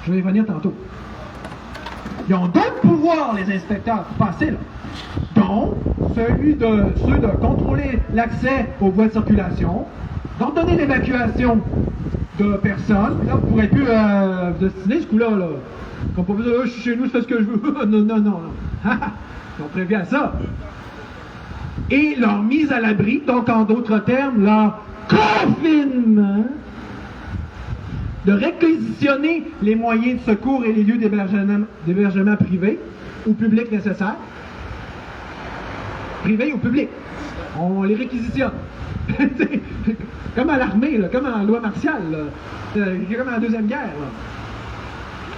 Je vais y venir tantôt. Ils ont d'autres pouvoirs, les inspecteurs. Pensez, là. dont ceux de contrôler l'accès aux voies de circulation, d'ordonner l'évacuation de personnes. Là, vous pourrez plus vous destiner ce coup-là. Là. Comme pas besoin, je suis chez nous, je fais ce que je veux. non. On prévient ça. Et leur mise à l'abri, donc en d'autres termes, leur confinement, de réquisitionner les moyens de secours et les lieux d'hébergement privés ou publics nécessaires. Privés ou publics. On les réquisitionne. Comme à l'armée, là, comme à la loi martiale, comme à la Deuxième Guerre. Là.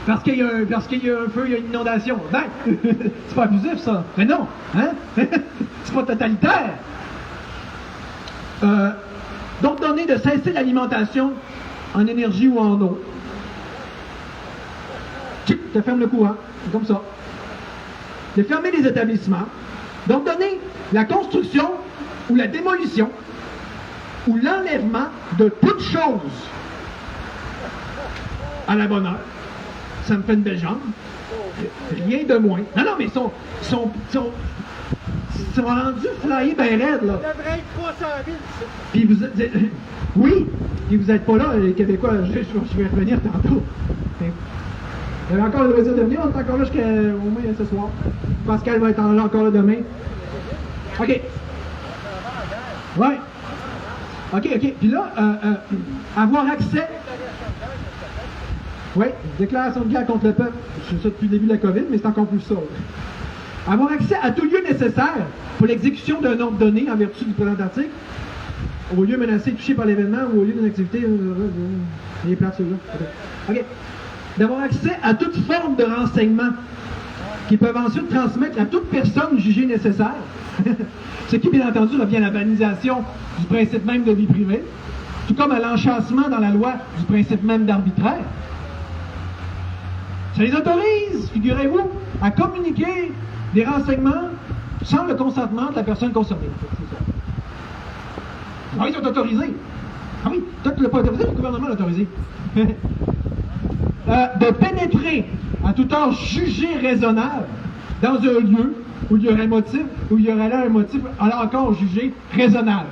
Parce qu'il y a un feu, il y a une inondation. Ben, c'est pas abusif, ça. Mais non, hein? C'est pas totalitaire. Donc, donner de cesser l'alimentation en énergie ou en eau. Tu te fermes le courant, c'est comme ça. De fermer les établissements. Donc, donner la construction ou la démolition ou l'enlèvement de toute chose à la bonne heure. Ça me fait une belle jambe. Rien de moins. Non, mais ils sont rendus flyés bien raides, là. Ça devrait être 300 000, ça. Puis vous êtes... Oui, puis vous n'êtes pas là, les Québécois, je vais revenir tantôt. Il y avait encore le loisir de venir, on est encore là jusqu'au moins ce soir. Pascal va être encore là demain. OK. Ouais. OK. Puis là, avoir accès... Oui, déclaration de guerre contre le peuple. Je fais ça depuis le début de la COVID, mais c'est encore plus ça. Avoir accès à tout lieu nécessaire pour l'exécution d'un ordre donné en vertu du présent article, au lieu menacé, touché par l'événement ou au lieu d'une activité. Les places, ceux-là. OK. D'avoir accès à toute forme de renseignement qui peuvent ensuite transmettre à toute personne jugée nécessaire. Ce qui, bien entendu, revient à la banalisation du principe même de vie privée, tout comme à l'enchâssement dans la loi du principe même d'arbitraire. Ça les autorise, figurez-vous, à communiquer des renseignements sans le consentement de la personne concernée. Ah oui, ils sont autorisés. Ah oui, toi tu ne l'as pas autorisé, le gouvernement l'a autorisé. De pénétrer à toute heure jugée raisonnable dans un lieu où il y aurait là un motif, alors encore jugé raisonnable.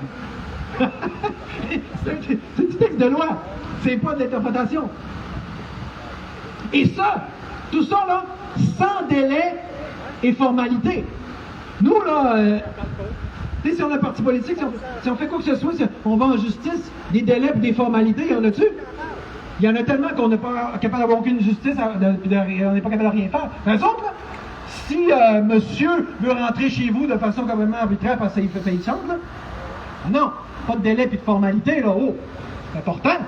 C'est du texte de loi, c'est pas de l'interprétation. Et ça, tout ça là, sans délai et formalité. Nous là, si on a un parti politique, si on fait quoi que ce soit, si on va en justice, des délais et des formalités, il y en a-tu? Il y en a tellement qu'on n'est pas capable d'avoir aucune justice, on n'est pas capable de rien faire. Par exemple, si monsieur veut rentrer chez vous de façon complètement arbitraire parce qu'il fait payer de chance, là, non, pas de délai et de formalité, là, oh, c'est important.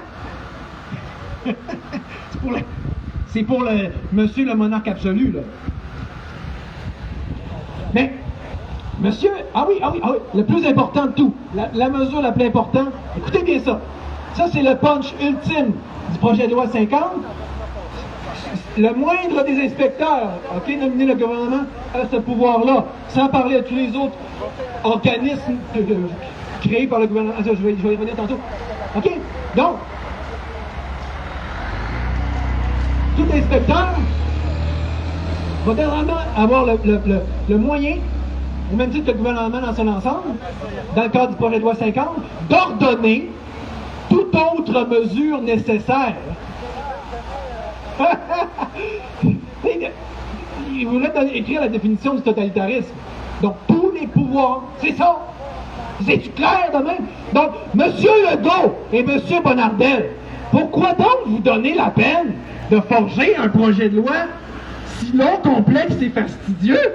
C'est pour le monsieur le monarque absolu, là. Mais, monsieur, ah oui, le plus important de tout, la mesure la plus importante, écoutez bien ça. Ça, c'est le punch ultime du projet de loi 50. Le moindre des inspecteurs, nominer le gouvernement à ce pouvoir-là, sans parler de tous les autres organismes créés par le gouvernement. Je vais y revenir tantôt. OK? Donc, tout inspecteur va vraiment avoir le moyen, au même titre que le gouvernement dans son ensemble, dans le cadre du projet de loi 50, d'ordonner toute autre mesure nécessaire. Il voulait écrire la définition du totalitarisme. Donc, tous les pouvoirs, c'est ça. C'est clair de même? Donc, M. Legault et M. Bonnardel, pourquoi donc vous donnez la peine de forger un projet de loi si long, complexe et fastidieux?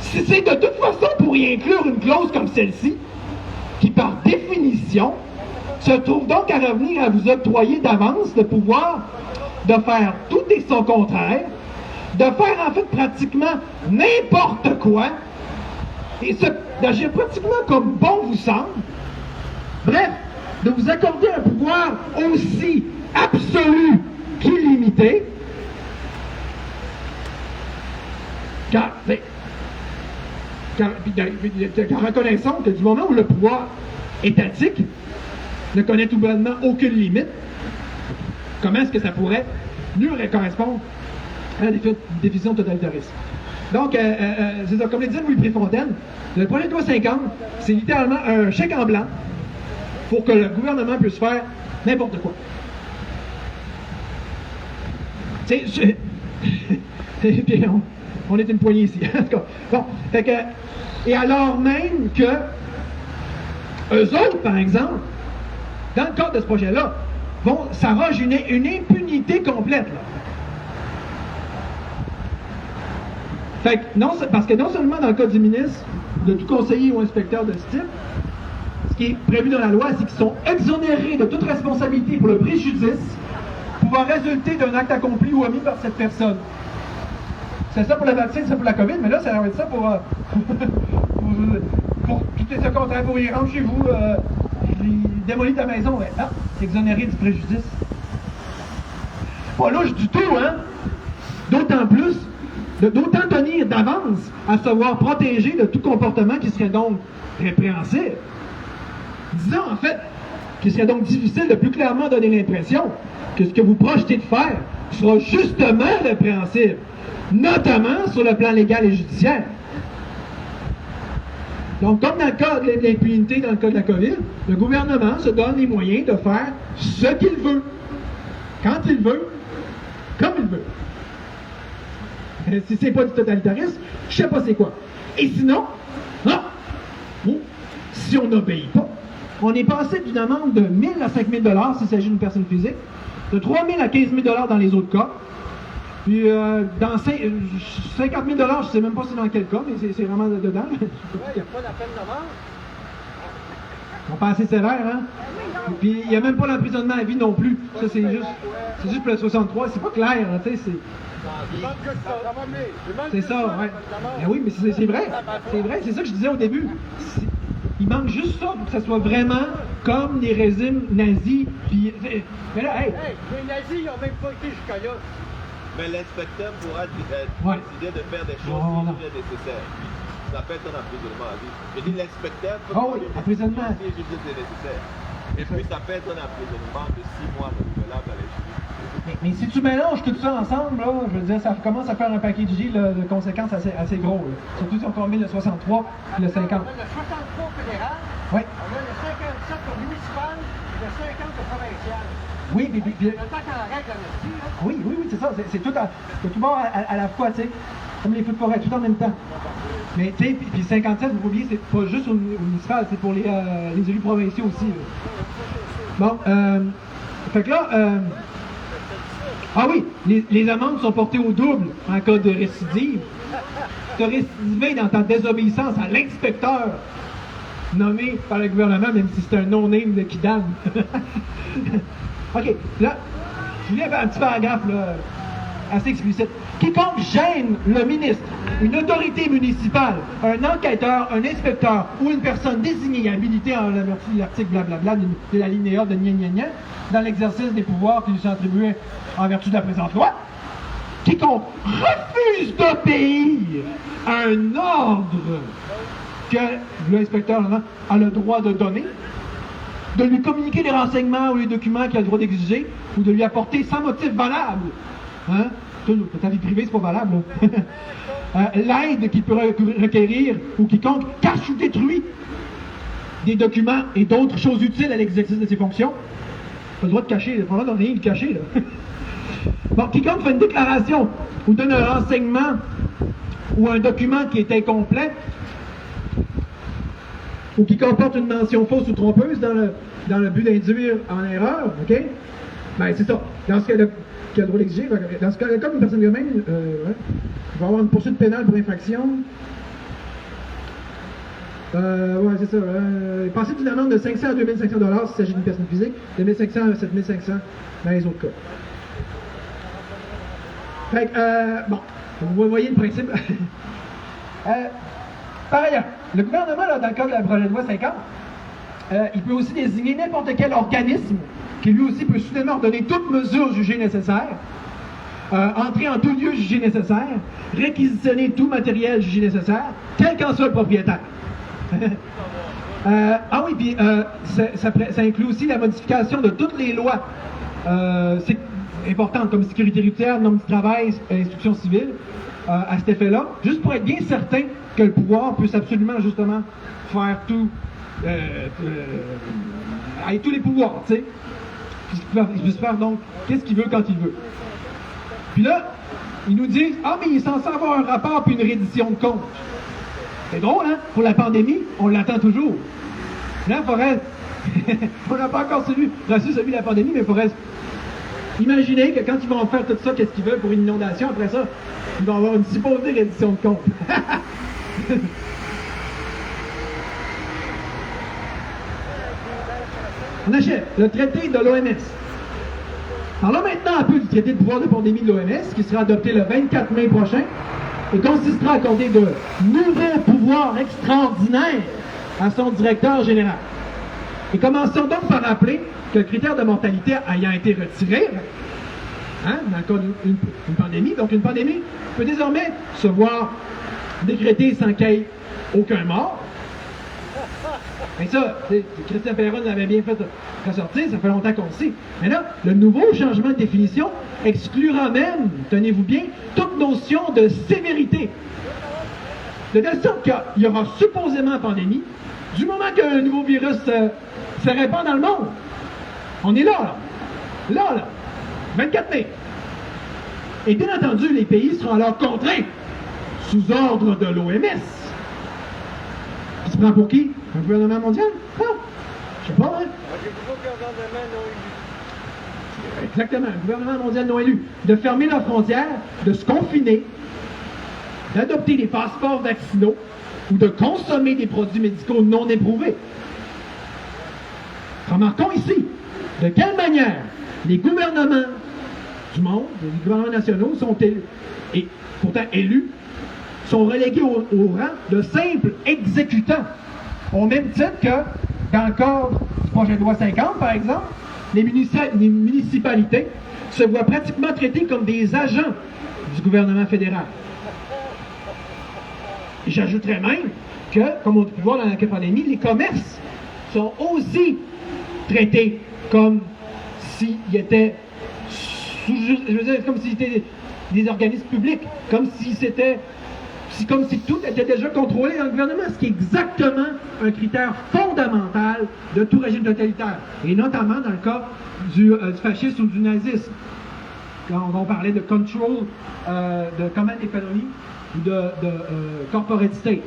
Si c'est de toute façon pour y inclure une clause comme celle-ci, qui par définition se trouve donc à revenir à vous octroyer d'avance le pouvoir de faire tout et son contraire, de faire en fait pratiquement n'importe quoi, et d'agir pratiquement comme bon vous semble. Bref, de vous accorder un pouvoir aussi absolu qu'illimité, car reconnaissons que du moment où le pouvoir étatique ne connaît tout bonnement aucune limite, comment est-ce que ça pourrait mieux correspondre à la définition de totalitarisme? Donc, c'est ça, comme le disait Louis Préfontaine, le projet de loi 50, c'est littéralement un chèque en blanc pour que le gouvernement puisse faire n'importe quoi. Tu sais, puis on est une poignée ici. En tout cas, bon, fait que, et alors même que eux autres, par exemple, dans le cadre de ce projet-là, s'arrogent une impunité complète, là. Fait que parce que non seulement dans le cas du ministre, de tout conseiller ou inspecteur de ce type, ce qui est prévu dans la loi, c'est qu'ils sont exonérés de toute responsabilité pour le préjudice pouvant résulter d'un acte accompli ou omis par cette personne. C'est ça pour le vaccin, c'est ça pour la COVID, mais là, ça va être ça pour tout ce contraire, pour y rentrer chez vous, démolir ta maison. Ouais. Non, c'est exonéré du préjudice. Pas louche du tout, hein? D'autant plus, d'autant tenir d'avance à se voir protégé de tout comportement qui serait donc répréhensible. Disons, en fait, qu'il serait donc difficile de plus clairement donner l'impression que ce que vous projetez de faire sera justement répréhensible, notamment sur le plan légal et judiciaire. Donc, comme dans le cas de l'impunité, dans le cas de la COVID, le gouvernement se donne les moyens de faire ce qu'il veut, quand il veut, comme il veut. Si c'est pas du totalitarisme, je sais pas c'est quoi. Et sinon, non, si on n'obéit pas, on est passé d'une amende de 1 000 à 5 000 $ s'il s'agit d'une personne physique, de 3 000 à 15 000 $ dans les autres cas, puis dans 50 000 $, je ne sais même pas c'est dans quel cas, mais c'est vraiment dedans. Il n'y a pas la peine d'amende. On pas assez sévère, hein? Et puis, il n'y a même pas l'emprisonnement à vie non plus. Ça, c'est juste pour le 63. C'est pas clair, hein, tu sais, c'est ça, ouais. Ben oui, mais c'est vrai. C'est vrai, c'est ça que je disais au début. Il manque juste ça pour que ça soit vraiment comme les régimes nazis. Puis, mais là, hey! Les nazis, ils n'ont même pas été jusqu'à là. Mais l'inspecteur pourra décider de faire des choses qui sont nécessaires. Ça peut être un emprisonnement à vie. Je dis l'inspecteur peut emprisonnement. Si c'est nécessaire. Et puis ça peut être un emprisonnement de 6 mois renouvelable à l'échelle. Mais si tu mélanges tout ça ensemble, là, je veux dire, ça commence à faire un package de conséquences assez gros. Là. Surtout si on combine le 63 et le 50. On a le 63 fédéral, oui. on a le 57 au municipal et le 50 au provincial. Oui, mais le temps qu'on règle là-dessus, là. Oui, c'est ça. C'est tout bon à la fois, tu sais. Comme les feux de forêt, tout en même temps. Mais tu sais, puis 57, vous oubliez, c'est pas juste au municipal, c'est pour les élus provinciaux aussi. Là. Bon, fait que là, ah oui, les amendes sont portées au double en cas de récidive. Tu as récidivé dans ta désobéissance à l'inspecteur nommé par le gouvernement, même si c'est un non-name de Kidam. OK, là, je voulais faire un petit paragraphe là, assez explicite. Quiconque gêne le ministre, une autorité municipale, un enquêteur, un inspecteur ou une personne désignée et habilitée en vertu de l'article blablabla de la linéa de gna dans l'exercice des pouvoirs qui lui sont attribués en vertu de la présente loi, quiconque refuse d'obéir à un ordre que l'inspecteur a le droit de donner, de lui communiquer les renseignements ou les documents qu'il a le droit d'exiger, ou de lui apporter sans motif valable, hein? Ta vie privée, c'est pas valable. L'aide qu'il peut requérir, ou quiconque cache ou détruit des documents et d'autres choses utiles à l'exercice de ses fonctions. Pas le droit de cacher, pas le droit de rien de cacher. Là. Bon, quiconque fait une déclaration ou donne un renseignement ou un document qui est incomplet, ou qui comporte une mention fausse ou trompeuse dans le but d'induire en erreur, OK? Ben, c'est ça. Dans ce cas-là, qui a le droit d'exiger, dans ce cas-là, comme une personne humaine, il va avoir une poursuite pénale pour infraction. Ouais, c'est ça. Passez d'une amende de 500 à 2500 $ s'il s'agit d'une personne physique, de 1500 à 7500 dans les autres cas. Fait que, bon, vous voyez le principe. Par ailleurs, le gouvernement, là, dans le cadre de la projet de loi 50, il peut aussi désigner n'importe quel organisme qui lui aussi peut soudainement ordonner toute mesure jugée nécessaire, entrer en tout lieu jugé nécessaire, réquisitionner tout matériel jugé nécessaire, quel qu'en soit le propriétaire. Ah oui, puis ça inclut aussi la modification de toutes les lois importantes comme sécurité routière, normes du travail, instruction civile, à cet effet-là, juste pour être bien certain que le pouvoir puisse absolument, justement, faire tout, avec tous les pouvoirs, tu sais. Il puisse faire donc qu'est-ce qu'il veut quand il veut. Puis là, ils nous disent « Ah, mais il est censé avoir un rapport puis une reddition de compte. » C'est drôle, hein? Pour la pandémie, on l'attend toujours. Là, Forrest, on n'a pas encore reçu celui de la pandémie, mais Forrest, imaginez que quand ils vont faire tout ça, qu'est-ce qu'ils veulent pour une inondation, après ça, ils vont avoir une supposée reddition de compte. On achète le traité de l'OMS. Parlons maintenant un peu du traité de pouvoir de pandémie de l'OMS, qui sera adopté le 24 mai prochain et consistera à accorder de nouveaux pouvoirs extraordinaires à son directeur général. Et commençons donc par rappeler que le critère de mortalité ayant été retiré, dans le cas d'une pandémie, donc une pandémie peut désormais se voir décrétée sans qu'il y ait aucun mort. Et ça, Christian Perron l'avait bien fait ressortir, ça fait longtemps qu'on le sait. Mais là, le nouveau changement de définition exclura même, tenez-vous bien, toute notion de sévérité. De telle sorte qu'il y aura supposément pandémie, du moment qu'un nouveau virus se répand dans le monde. On est là. 24 mai. Et bien entendu, les pays seront alors contraints, sous ordre de l'OMS. Qui se prend pour qui? Un gouvernement mondial? Non. Je sais pas, hein? Exactement, un gouvernement mondial non élu. De fermer leurs frontières, de se confiner, d'adopter des passeports vaccinaux ou de consommer des produits médicaux non éprouvés. Remarquons ici de quelle manière les gouvernements du monde, les gouvernements nationaux sont élus, et pourtant élus, sont relégués au rang de simples exécutants. Au même titre que, dans le cadre du projet de loi 50, par exemple, les municipalités se voient pratiquement traitées comme des agents du gouvernement fédéral. Et j'ajouterais même que, comme on peut voir dans la pandémie, les commerces sont aussi traités comme s'ils étaient comme s'ils étaient des organismes publics, comme si tout était déjà contrôlé dans le gouvernement, ce qui est exactement un critère fondamental de tout régime totalitaire, et notamment dans le cas du fascisme ou du nazisme. Quand on parlait de control, de command economy ou de corporate state.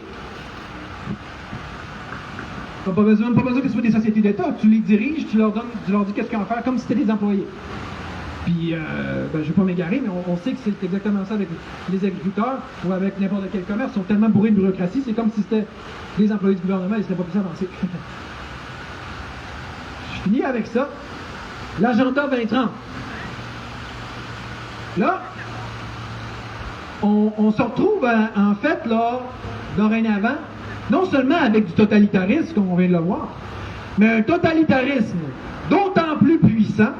Tu n'as pas besoin que ce soit des sociétés d'État. Tu les diriges, tu leur dis qu'est-ce qu'ils ont à faire, comme si c'était des employés. Puis, je ne vais pas m'égarer, mais on sait que c'est exactement ça avec les agriculteurs ou avec n'importe quel commerce. Ils sont tellement bourrés de bureaucratie, c'est comme si c'était des employés du gouvernement et ils ne seraient pas plus avancés. Je finis avec ça. L'agenda 2030. Là, on se retrouve en fait, là, dorénavant, non seulement avec du totalitarisme, comme on vient de le voir, mais un totalitarisme d'autant plus puissant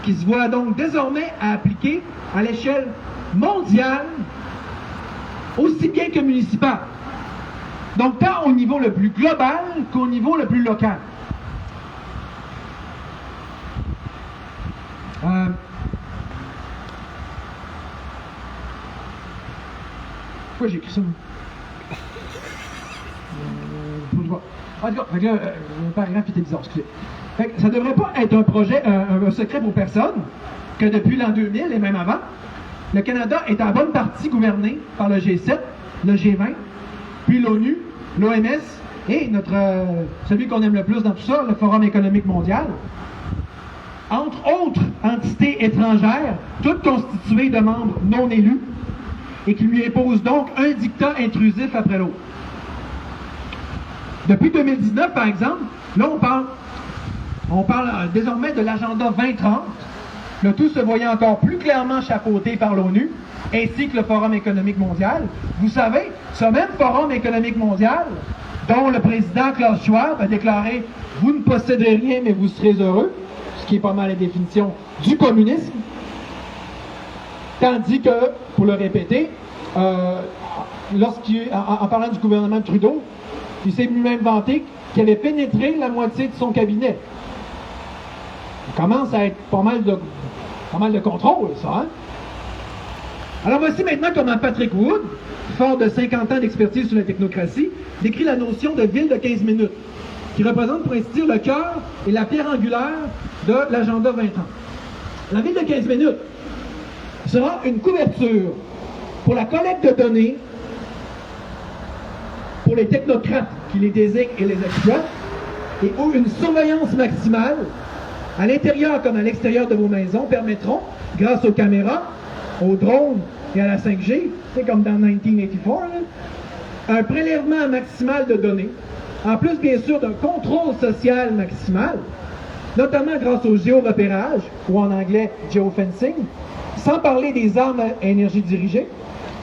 qui se voit donc désormais à appliquer à l'échelle mondiale, aussi bien que municipale. Donc, tant au niveau le plus global qu'au niveau le plus local. Pourquoi j'ai écrit ça, moi? En tout cas, le paragraphe était bizarre, excusez. Fait que ça ne devrait pas être un projet, un secret pour personne, que depuis l'an 2000 et même avant, le Canada est en bonne partie gouverné par le G7, le G20, puis l'ONU, l'OMS et celui qu'on aime le plus dans tout ça, le Forum économique mondial, entre autres entités étrangères, toutes constituées de membres non élus, et qui lui imposent donc un dictat intrusif après l'autre. Depuis 2019, par exemple, là on parle désormais de l'agenda 2030, le tout se voyant encore plus clairement chapeauté par l'ONU, ainsi que le Forum économique mondial. Vous savez, ce même Forum économique mondial, dont le président Klaus Schwab a déclaré « Vous ne posséderez rien, mais vous serez heureux », ce qui est pas mal la définition du communisme, tandis que, pour le répéter, en parlant du gouvernement de Trudeau, il s'est lui-même vanté qu'il avait pénétré la moitié de son cabinet. Il commence à être pas mal de contrôle, ça, hein? Alors voici maintenant comment Patrick Wood, fort de 50 ans d'expertise sur la technocratie, décrit la notion de ville de 15 minutes, qui représente pour ainsi dire le cœur et la pierre angulaire de l'agenda 20 ans. La ville de 15 minutes sera une couverture pour la collecte de données pour les technocrates qui les désignent et les exploitent, et où une surveillance maximale, à l'intérieur comme à l'extérieur de vos maisons, permettront, grâce aux caméras, aux drones et à la 5G, c'est comme dans 1984, un prélèvement maximal de données, en plus bien sûr d'un contrôle social maximal, notamment grâce au géorepérage, ou en anglais geofencing, sans parler des armes à énergie dirigée,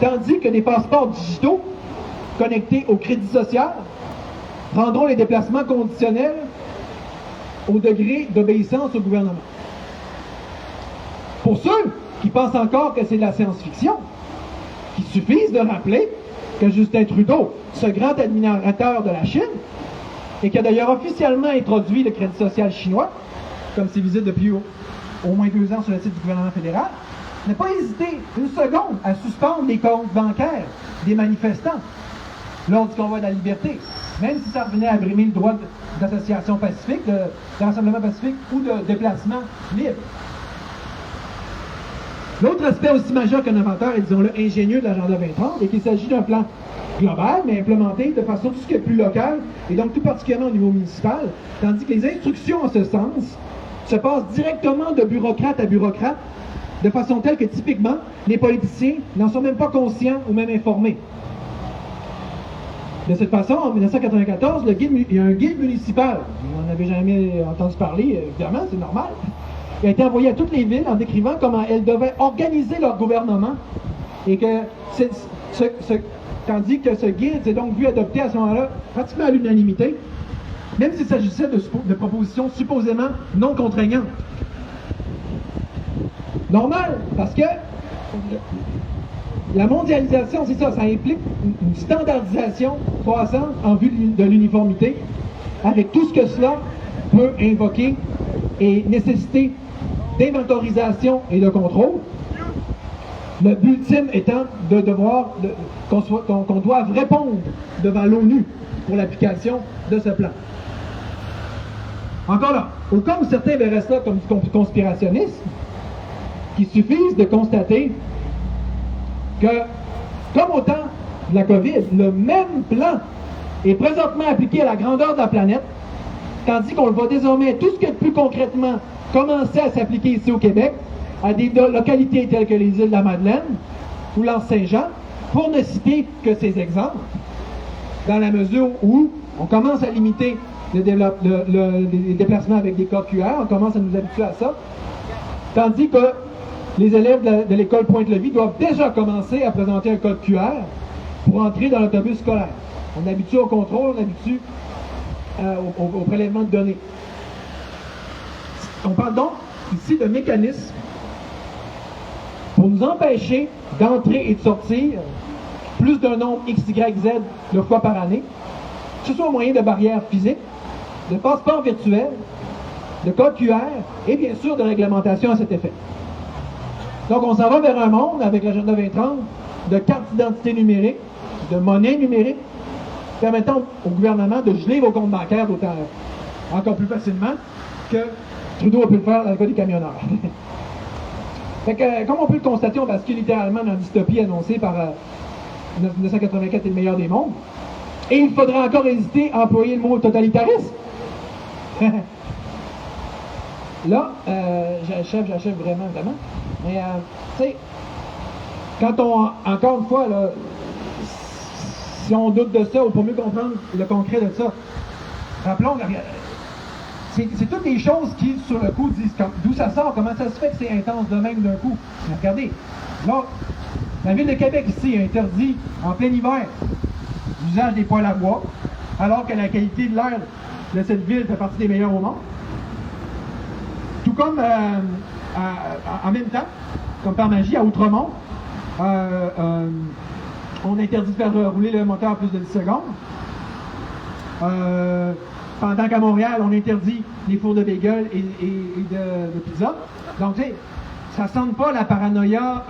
tandis que des passeports digitaux connectés au crédit social rendront les déplacements conditionnels au degré d'obéissance au gouvernement. Pour ceux qui pensent encore que c'est de la science-fiction, il suffit de rappeler que Justin Trudeau, ce grand admirateur de la Chine, et qui a d'ailleurs officiellement introduit le crédit social chinois, comme c'est visible depuis au moins 2 ans sur le site du gouvernement fédéral, n'a pas hésité une seconde à suspendre les comptes bancaires des manifestants lors du convoi de la liberté, même si ça revenait à brimer le droit d'association pacifique, de rassemblement pacifique ou de déplacement libre. L'autre aspect aussi majeur que novateur et disons-le ingénieux de l'agenda 2030 est qu'il s'agit d'un plan global, mais implémenté de façon tout ce qui est plus locale, et donc tout particulièrement au niveau municipal, tandis que les instructions en ce sens se passent directement de bureaucrate à bureaucrate, de façon telle que typiquement, les politiciens n'en sont même pas conscients ou même informés. De cette façon, en 1994, il y a un guide municipal, on n'en avait jamais entendu parler, évidemment, c'est normal, il a été envoyé à toutes les villes en décrivant comment elles devaient organiser leur gouvernement, et que tandis que ce guide s'est donc vu adopté à ce moment-là pratiquement à l'unanimité, même s'il s'agissait de propositions supposément non contraignantes. Normal, parce que la mondialisation, c'est ça, ça implique une standardisation croissante en vue de l'uniformité, avec tout ce que cela peut invoquer et nécessiter d'inventorisation et de contrôle. Le but ultime étant qu'on doive répondre devant l'ONU pour l'application de ce plan. Encore là, au cas où certains verraient cela comme du conspirationnisme, qu'il suffise de constater que, comme au temps de la COVID, le même plan est présentement appliqué à la grandeur de la planète, tandis qu'on le voit désormais tout ce qui est plus concrètement commencer à s'appliquer ici au Québec, à des localités telles que les îles de la Madeleine ou l'Anse-Saint-Jean, pour ne citer que ces exemples, dans la mesure où on commence à limiter les déplacements avec des codes QR, on commence à nous habituer à ça, tandis que les élèves de l'école Pointe-Levis doivent déjà commencer à présenter un code QR pour entrer dans l'autobus scolaire. On habitue au contrôle, on habitue au prélèvement de données. On parle donc ici de mécanismes pour nous empêcher d'entrer et de sortir plus d'un nombre XYZ de fois par année, que ce soit au moyen de barrières physiques, de passeports virtuels, de codes QR et bien sûr de réglementation à cet effet. Donc on s'en va vers un monde avec l'agenda 2030 de cartes d'identité numérique, de monnaie numérique, permettant au gouvernement de geler vos comptes bancaires d'autant encore plus facilement que Trudeau a pu le faire dans le cas des camionneurs. Fait que, comme on peut le constater, on bascule littéralement dans la dystopie annoncée par 1984 et le meilleur des mondes. Et il faudra encore hésiter à employer le mot totalitarisme. Là, j'achève vraiment. Mais, tu sais, quand encore une fois, là, si on doute de ça, ou pour mieux comprendre le concret de ça, rappelons, c'est toutes des choses qui, sur le coup, disent d'où ça sort, comment ça se fait que c'est intense de même d'un coup. Mais regardez, là, la Ville de Québec ici a interdit, en plein hiver, l'usage des poêles à bois, alors que la qualité de l'air de cette ville fait partie des meilleures au monde. Tout comme, en même temps, comme par magie, à Outremont, on interdit de faire rouler le moteur plus de 10 secondes. Pendant qu'à Montréal, on interdit les fours de bagel et de pizza. Donc, tu sais, ça sonne pas la paranoïa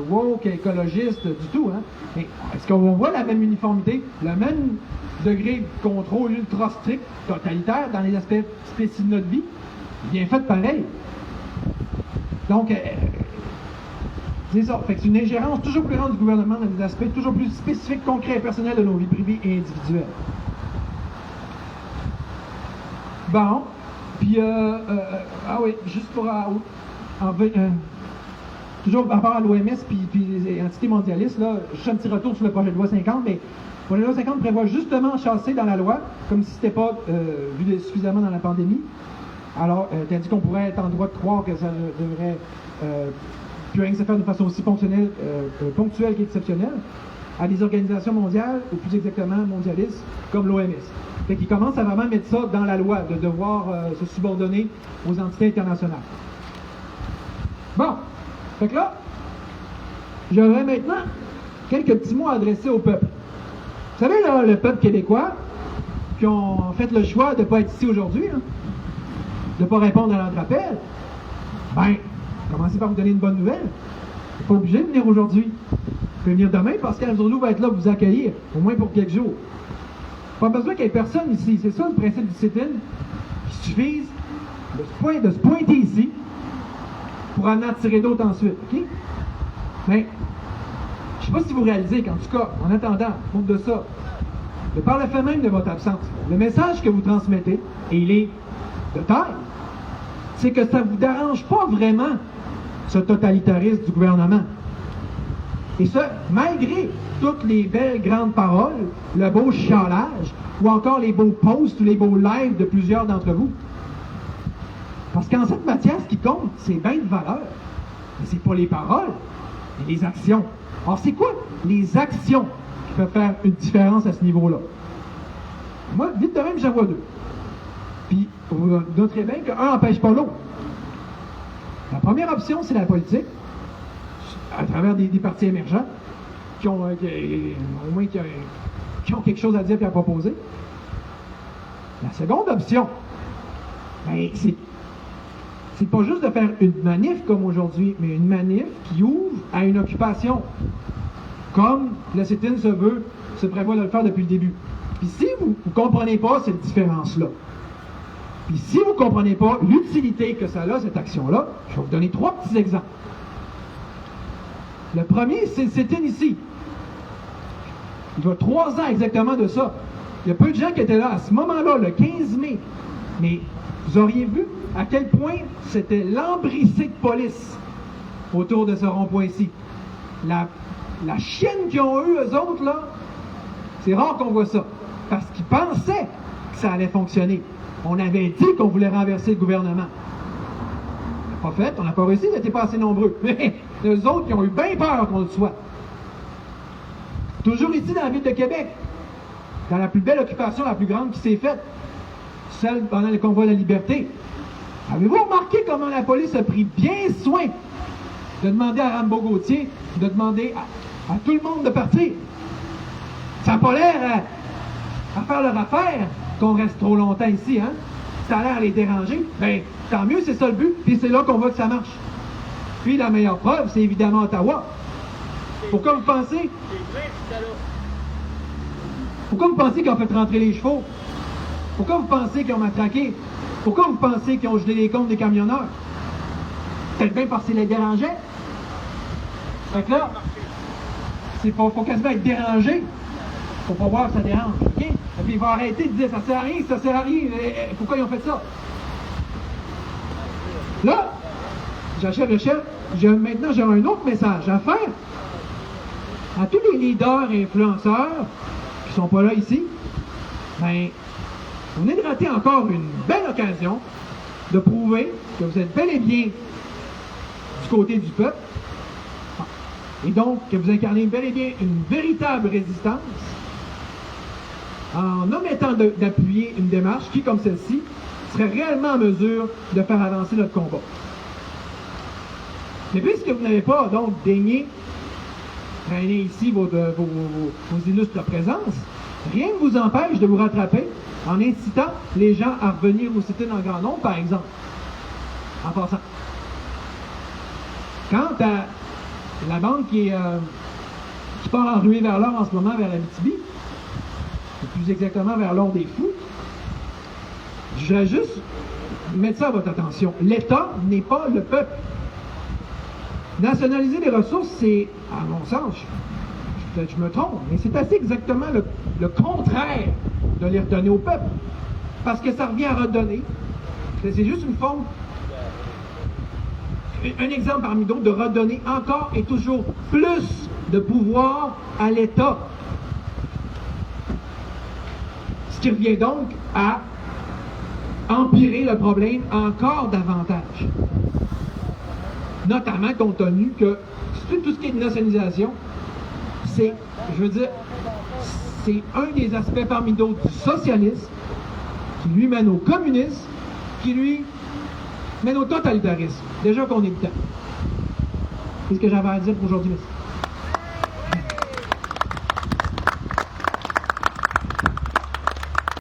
woke, écologiste du tout. Hein? Mais est-ce qu'on voit la même uniformité, le même degré de contrôle ultra strict, totalitaire dans les aspects spécifiques de notre vie? Bien fait pareil. Donc, c'est ça. Fait que c'est une ingérence toujours plus grande du gouvernement dans des aspects toujours plus spécifiques, concrets et personnels de nos vies privées et individuelles. Bon. Puis, ah oui, juste pour... toujours par rapport à l'OMS puis les entités mondialistes, là, je fais un petit retour sur le projet de loi 50, mais le projet de loi 50 prévoit justement chasser dans la loi, comme si ce n'était pas vu suffisamment dans la pandémie. Alors, tu as dit qu'on pourrait être en droit de croire que ça devrait plus rien que se faire de façon aussi ponctuelle qu'exceptionnelle à des organisations mondiales, ou plus exactement mondialistes, comme l'OMS. Fait qu'ils commencent à vraiment mettre ça dans la loi, de devoir se subordonner aux entités internationales. Bon, fait que là, j'aurais maintenant quelques petits mots à adresser au peuple. Vous savez, là, le peuple québécois, qui ont fait le choix de ne pas être ici aujourd'hui, hein, de ne pas répondre à notre appel, ben, commencez par vous donner une bonne nouvelle. Vous n'êtes pas obligé de venir aujourd'hui. Vous pouvez venir demain, parce qu'Anne-Journou va être là pour vous accueillir, au moins pour quelques jours. Pas besoin qu'il y ait personne ici. C'est ça le principe du sit-in. Il suffit de se pointer ici pour en attirer d'autres ensuite. OK? Mais, je ne sais pas si vous réalisez qu'en tout cas, en attendant, compte de ça, de par le fait même de votre absence, le message que vous transmettez, et il est de taille, c'est que ça ne vous dérange pas vraiment ce totalitarisme du gouvernement. Et ça, malgré toutes les belles grandes paroles, le beau chialage, ou encore les beaux posts ou les beaux lives de plusieurs d'entre vous. Parce qu'en cette matière, ce qui compte, c'est bien de valeur. Mais c'est pas les paroles, mais les actions. Alors, c'est quoi les actions qui peuvent faire une différence à ce niveau-là? Moi, vite de même, j'en vois deux. Puis, vous noterez bien qu'un n'empêche pas l'autre. La première option, c'est la politique, à travers des partis émergents, qui ont quelque chose à dire et à proposer. La seconde option, ben, c'est pas juste de faire une manif comme aujourd'hui, mais une manif qui ouvre à une occupation, comme le sit-in se prévoit de le faire depuis le début. Puis si vous ne comprenez pas cette différence-là, puis si vous ne comprenez pas l'utilité que ça a, cette action-là, je vais vous donner 3 petits exemples. Le premier, c'est le sit-in ici. Il y a 3 ans exactement de ça. Il y a peu de gens qui étaient là à ce moment-là, le 15 mai. Mais vous auriez vu à quel point c'était lambrissé de police autour de ce rond-point ici. La chienne qu'ils ont eue, eux autres, là, c'est rare qu'on voit ça. Parce qu'ils pensaient que ça allait fonctionner. On avait dit qu'on voulait renverser le gouvernement. On n'a pas fait, on n'a pas réussi, on n'était pas assez nombreux. Mais eux autres, qui ont eu bien peur qu'on le soit. Toujours ici dans la ville de Québec, dans la plus belle occupation, la plus grande qui s'est faite, celle pendant le convoi de la liberté. Avez-vous remarqué comment la police a pris bien soin de demander à Rambo Gauthier, de demander à tout le monde de partir? Ça n'a pas l'air à faire leur affaire qu'on reste trop longtemps ici, hein? Ça a l'air à les déranger. Ben, tant mieux, c'est ça le but, puis c'est là qu'on voit que ça marche. Puis la meilleure preuve, c'est évidemment Ottawa. Pourquoi vous pensez qu'ils ont fait rentrer les chevaux? Pourquoi vous pensez qu'ils ont matraqué? Pourquoi vous pensez qu'ils ont gelé les comptes des camionneurs? Peut-être bien parce que ça les dérangeait. Fait que là, faut quasiment être dérangé pour pas voir que ça dérange. OK? Et puis il va arrêter de dire ça sert à rien, ça sert à rien. Pourquoi ils ont fait ça? Là, maintenant j'ai un autre message à faire à tous les leaders et influenceurs qui sont pas là ici. Ben, vous venez de rater encore une belle occasion de prouver que vous êtes bel et bien du côté du peuple et donc que vous incarnez bel et bien une véritable résistance en omettant d'appuyer une démarche qui, comme celle-ci, serait réellement en mesure de faire avancer notre combat. Mais puisque vous n'avez pas donc daigné traîner ici vos illustres présences, rien ne vous empêche de vous rattraper en incitant les gens à revenir au sit-in en grand nombre, par exemple. En passant. Quant à la bande qui part en ruée vers l'or en ce moment, vers l'Abitibi, ou plus exactement vers l'or des fous, je vais juste mettre ça à votre attention. L'État n'est pas le peuple. Nationaliser les ressources, c'est, à mon sens, peut-être je me trompe, mais c'est assez exactement le contraire de les redonner au peuple. Parce que ça revient à redonner. C'est juste une forme, un exemple parmi d'autres, de redonner encore et toujours plus de pouvoir à l'État. Ce qui revient donc à empirer le problème encore davantage. Notamment compte tenu que tout ce qui est de nationalisation, c'est, je veux dire, c'est un des aspects parmi d'autres du socialisme qui lui mène au communisme, qui lui mène au totalitarisme. Déjà qu'on est dedans. C'est ce que j'avais à dire pour aujourd'hui.